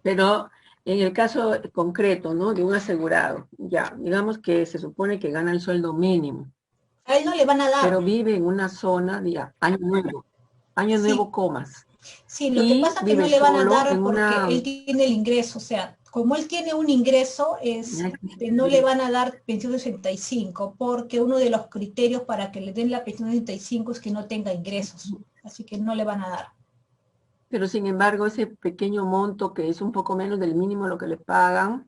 Pero en el caso concreto, ¿no? De un asegurado, ya, digamos que se supone que gana el sueldo mínimo. A él no le van a dar. Pero vive en una zona, diga, año nuevo, comas. Sí, lo que pasa es que no le van a dar porque él tiene el ingreso, o sea, como él tiene un ingreso, no le van a dar pensión de 65, porque uno de los criterios para que le den la pensión de 65 es que no tenga ingresos, así que no le van a dar. Pero sin embargo, ese pequeño monto, que es un poco menos del mínimo lo que le pagan,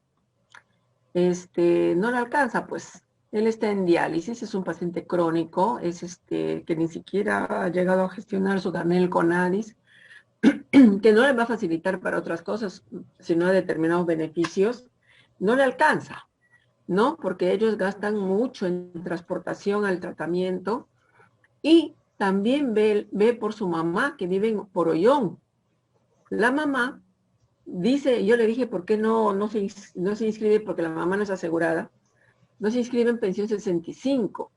no le alcanza, pues. Él está en diálisis, es un paciente crónico, es que ni siquiera ha llegado a gestionar su carnet del CONADIS, que no le va a facilitar para otras cosas, sino determinados beneficios, no le alcanza, ¿no? Porque ellos gastan mucho en transportación al tratamiento y también ve por su mamá que vive en Porollón. La mamá dice, yo le dije, ¿por qué no se inscribe? Porque la mamá no es asegurada. No se inscribe en pensión 65.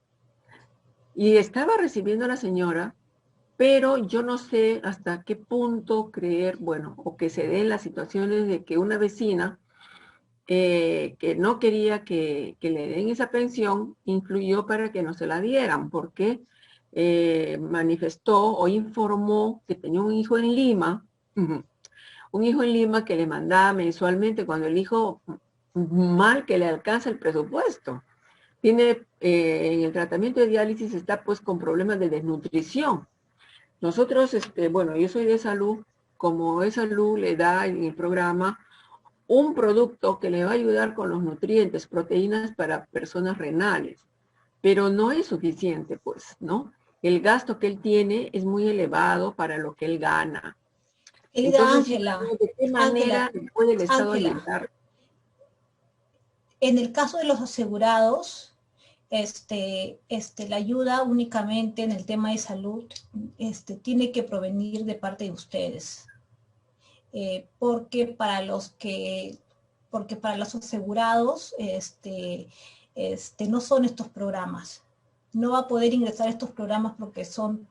Y estaba recibiendo a la señora, pero yo no sé hasta qué punto creer, bueno, o que se den las situaciones de que una vecina que no quería que le den esa pensión, influyó para que no se la dieran, porque manifestó o informó que tenía un hijo en Lima, que le mandaba mensualmente cuando el hijo mal que le alcanza el presupuesto. Tiene, en el tratamiento de diálisis está pues con problemas de desnutrición. Nosotros, bueno, yo soy de salud, como es salud le da en el programa un producto que le va a ayudar con los nutrientes, proteínas para personas renales, pero no es suficiente, pues, ¿no? El gasto que él tiene es muy elevado para lo que él gana. Entonces, ¿de qué manera puede el Estado ayudar? En el caso de los asegurados, la ayuda únicamente en el tema de salud tiene que provenir de parte de ustedes. Porque para los asegurados no son estos programas. No va a poder ingresar a estos programas porque son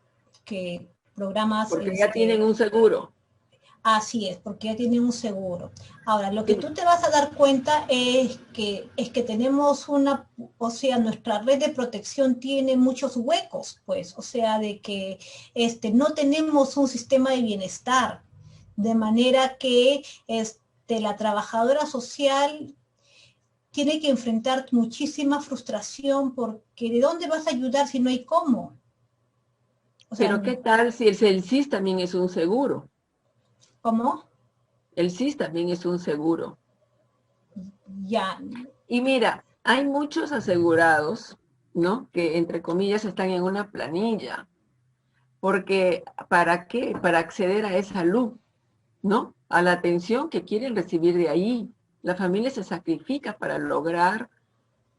programas... Porque ya tienen un seguro. Así es, porque ya tienen un seguro. Ahora, lo que tú te vas a dar cuenta es que tenemos nuestra red de protección tiene muchos huecos, pues, o sea, de que no tenemos un sistema de bienestar, de manera que la trabajadora social tiene que enfrentar muchísima frustración porque ¿de dónde vas a ayudar si no hay cómo? Pero ¿qué tal si el CIS también es un seguro? ¿Cómo? El CIS también es un seguro. Ya. Y mira, hay muchos asegurados, ¿no? Que entre comillas están en una planilla. Porque, ¿para qué? Para acceder a esa luz, ¿no? A la atención que quieren recibir de ahí. La familia se sacrifica para lograr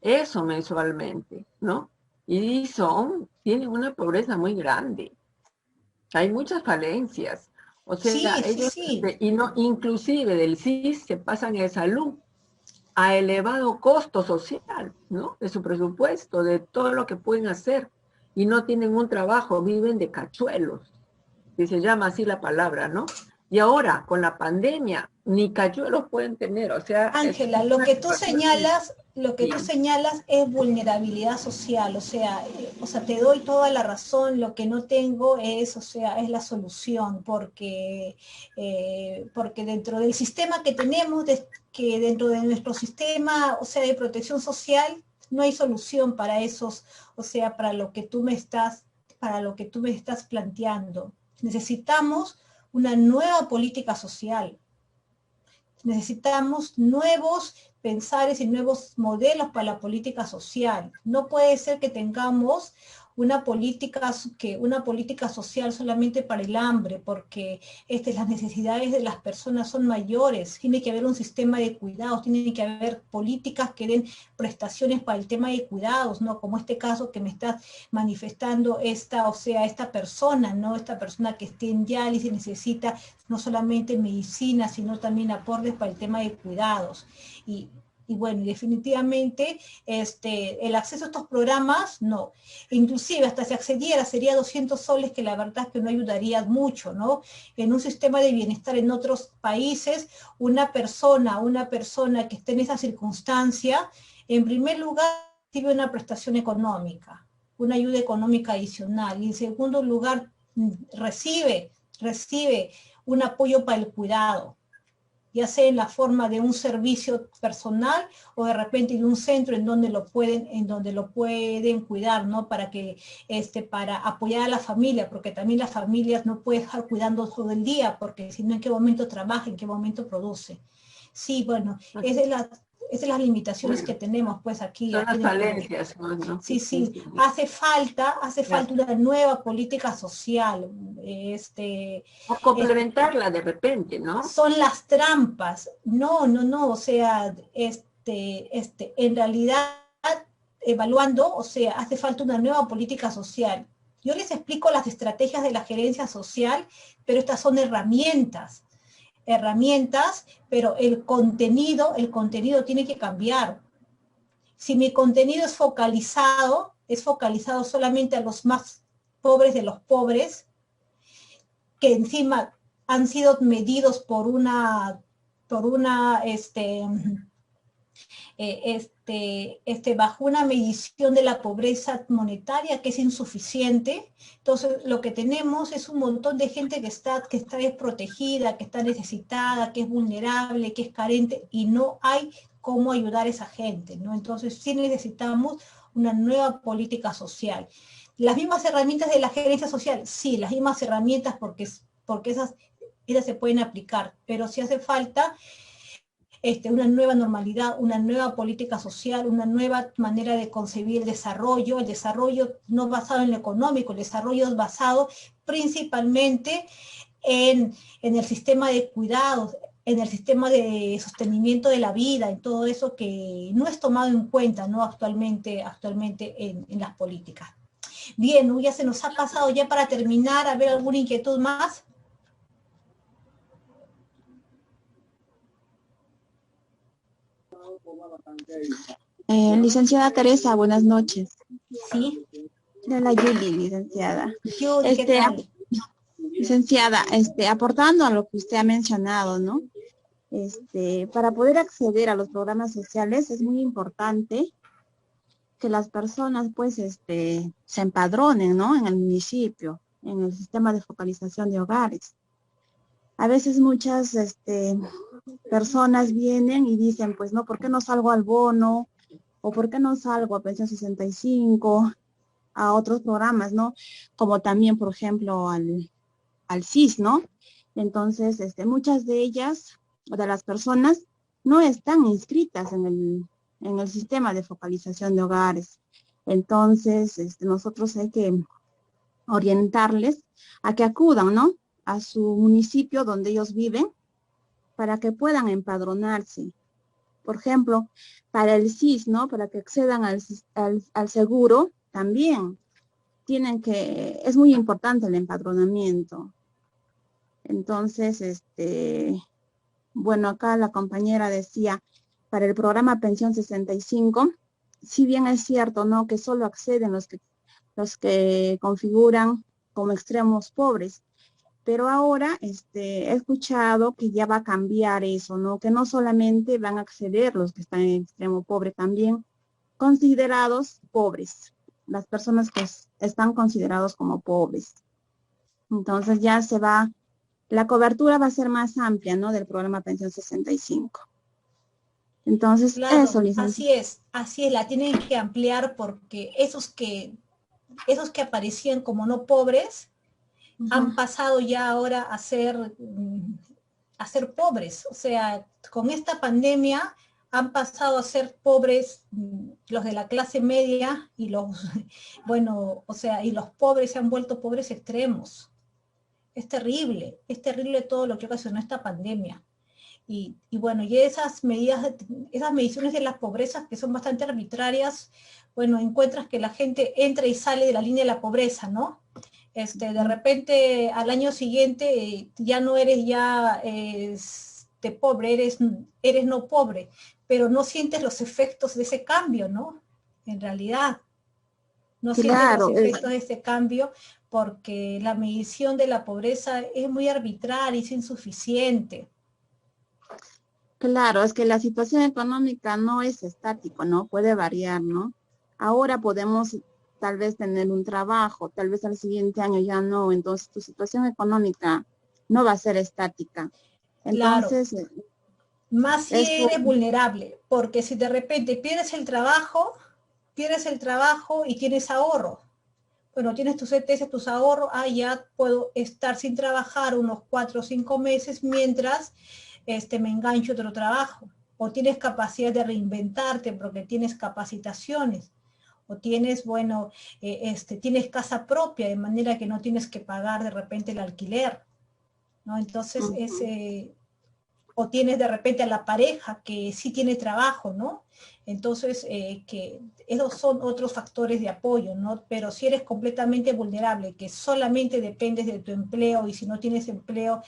eso mensualmente, ¿no? Y tienen una pobreza muy grande. Hay muchas falencias. O sea, ellos, inclusive del CIS se pasan de salud a elevado costo social, ¿no? De su presupuesto, de todo lo que pueden hacer. Y no tienen un trabajo, viven de cachuelos, si se llama así la palabra, ¿no? Y ahora, con la pandemia, ni cachuelos pueden tener, o sea... Ángela, lo que tú señalas es vulnerabilidad social, o sea, te doy toda la razón, lo que no tengo es la solución, porque dentro del sistema que tenemos, que dentro de nuestro sistema, de protección social, no hay solución para esos, para lo que tú me estás planteando. Necesitamos una nueva política social. Necesitamos nuevos pensares y nuevos modelos para la política social. No puede ser que tengamos una política social solamente para el hambre, porque las necesidades de las personas son mayores. Tiene que haber un sistema de cuidados, tiene que haber políticas que den prestaciones para el tema de cuidados, ¿no? Como este caso que me está manifestando esta persona, ¿no? Esta persona que esté en diálisis necesita no solamente medicina, sino también aportes para el tema de cuidados. Y bueno, definitivamente el acceso a estos programas, no. Inclusive hasta si accediera sería 200 soles, que la verdad es que no ayudaría mucho, ¿no? En un sistema de bienestar en otros países, una persona que esté en esa circunstancia, en primer lugar, recibe una prestación económica, una ayuda económica adicional, y en segundo lugar, recibe un apoyo para el cuidado, ya sea en la forma de un servicio personal o de repente de un centro en donde lo pueden cuidar, ¿no? Para apoyar a la familia, porque también las familias no pueden estar cuidando todo el día, porque si no, ¿en qué momento trabaja, en qué momento produce? Sí, bueno, esas son las limitaciones que tenemos, pues, aquí. Son las falencias, ¿no? Sí. Hace falta una nueva política social. O complementarla de repente, ¿no? Son las trampas. No, o sea, en realidad, evaluando, hace falta una nueva política social. Yo les explico las estrategias de la gerencia social, pero estas son herramientas, pero el contenido tiene que cambiar. Si mi contenido es focalizado solamente a los más pobres de los pobres, que encima han sido medidos por bajo una medición de la pobreza monetaria que es insuficiente. Entonces lo que tenemos es un montón de gente que está desprotegida, que está necesitada, que es vulnerable, que es carente, y no hay cómo ayudar a esa gente, ¿no? Entonces sí necesitamos una nueva política social. Las mismas herramientas de la gerencia social, sí, las mismas herramientas, porque esas se pueden aplicar, pero sí hace falta una nueva normalidad, una nueva política social, una nueva manera de concebir el desarrollo no basado en lo económico, el desarrollo es basado principalmente en el sistema de cuidados, en el sistema de sostenimiento de la vida, en todo eso que no es tomado en cuenta, ¿no? actualmente en las políticas. Bien, ya se nos ha pasado ya para terminar, a ver alguna inquietud más. Licenciada Teresa, buenas noches. Sí. La Yuli, licenciada. Yuli, ¿qué tal? Licenciada, aportando a lo que usted ha mencionado, ¿no? Para poder acceder a los programas sociales es muy importante que las personas, pues, se empadronen, ¿no? En el municipio, en el sistema de focalización de hogares. A veces muchas personas vienen y dicen, pues, no, ¿por qué no salgo al bono? ¿O por qué no salgo a pensión 65? A otros programas, ¿no? Como también, por ejemplo, al CIS, ¿no? Entonces, muchas de ellas, de las personas, no están inscritas en el sistema de focalización de hogares. Entonces, nosotros hay que orientarles a que acudan, ¿no? A su municipio donde ellos viven, para que puedan empadronarse. Por ejemplo, para el CIS, ¿no? Para que accedan al seguro, también es muy importante el empadronamiento. Entonces, bueno, acá la compañera decía, para el programa Pensión 65, si bien es cierto, ¿no? Que solo acceden los que configuran como extremos pobres, pero ahora he escuchado que ya va a cambiar eso, ¿no? Que no solamente van a acceder los que están en extremo pobre, también considerados pobres, las personas que están considerados como pobres. Entonces ya la cobertura va a ser más amplia, ¿no? Del programa Pensión 65. Entonces, claro, eso, licenciada. así es, la tienen que ampliar porque esos que aparecían como no pobres, han pasado ya ahora a ser pobres. O sea, con esta pandemia han pasado a ser pobres los de la clase media y y los pobres se han vuelto pobres extremos. Es terrible todo lo que ocasionó esta pandemia. Y bueno, y esas mediciones de las pobrezas que son bastante arbitrarias, bueno, encuentras que la gente entra y sale de la línea de la pobreza, ¿no? De repente al año siguiente ya no eres pobre, eres no pobre, pero no sientes los efectos de ese cambio, ¿no? En realidad, no sientes los efectos de ese cambio porque la medición de la pobreza es muy arbitraria, es insuficiente. Claro, es que la situación económica no es estático, ¿no? Puede variar, ¿no? Ahora podemos tal vez tener un trabajo, tal vez al siguiente año ya no, entonces tu situación económica no va a ser estática. Entonces, claro. Más si eres vulnerable, porque si de repente pierdes el trabajo y tienes ahorro. Bueno, tienes tus ETS, tus ahorros, ya puedo estar sin trabajar unos 4 o 5 meses mientras me engancho a otro trabajo. O tienes capacidad de reinventarte porque tienes capacitaciones. O tienes, tienes casa propia, de manera que no tienes que pagar de repente el alquiler, ¿no? Entonces, o tienes de repente a la pareja que sí tiene trabajo, ¿no? Entonces, que esos son otros factores de apoyo, ¿no? Pero si eres completamente vulnerable, que solamente dependes de tu empleo y si no tienes empleo,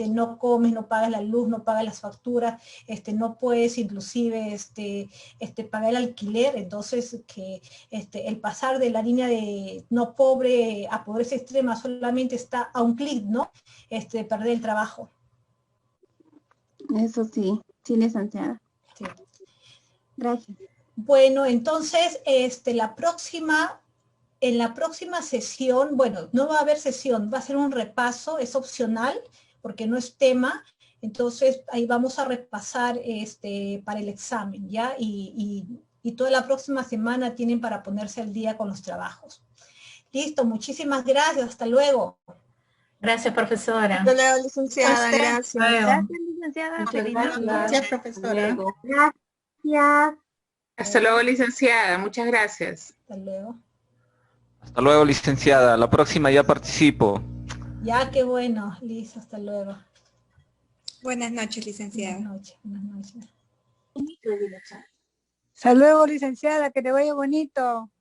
no comes, no pagas la luz, no pagas las facturas, no puedes inclusive pagar el alquiler, entonces que el pasar de la línea de no pobre a pobreza extrema solamente está a un clic, ¿no? Perder el trabajo. Eso sí, licenciada. Sí. Gracias. Bueno, entonces, en la próxima sesión, bueno, no va a haber sesión, va a ser un repaso, es opcional, porque no es tema, entonces ahí vamos a repasar para el examen, ¿ya? Y toda la próxima semana tienen para ponerse al día con los trabajos. Listo, muchísimas gracias, hasta luego. Gracias, profesora. Hasta luego, licenciada. Gracias. Gracias, licenciada. Gracias, profesora. Gracias. Hasta luego, licenciada. Muchas gracias. Hasta luego. Hasta luego, licenciada. La próxima ya participo. Ya, qué bueno. Listo, hasta luego. Buenas noches, licenciada. Buenas noches, buenas noches. Hasta luego, licenciada, que te vaya bonito.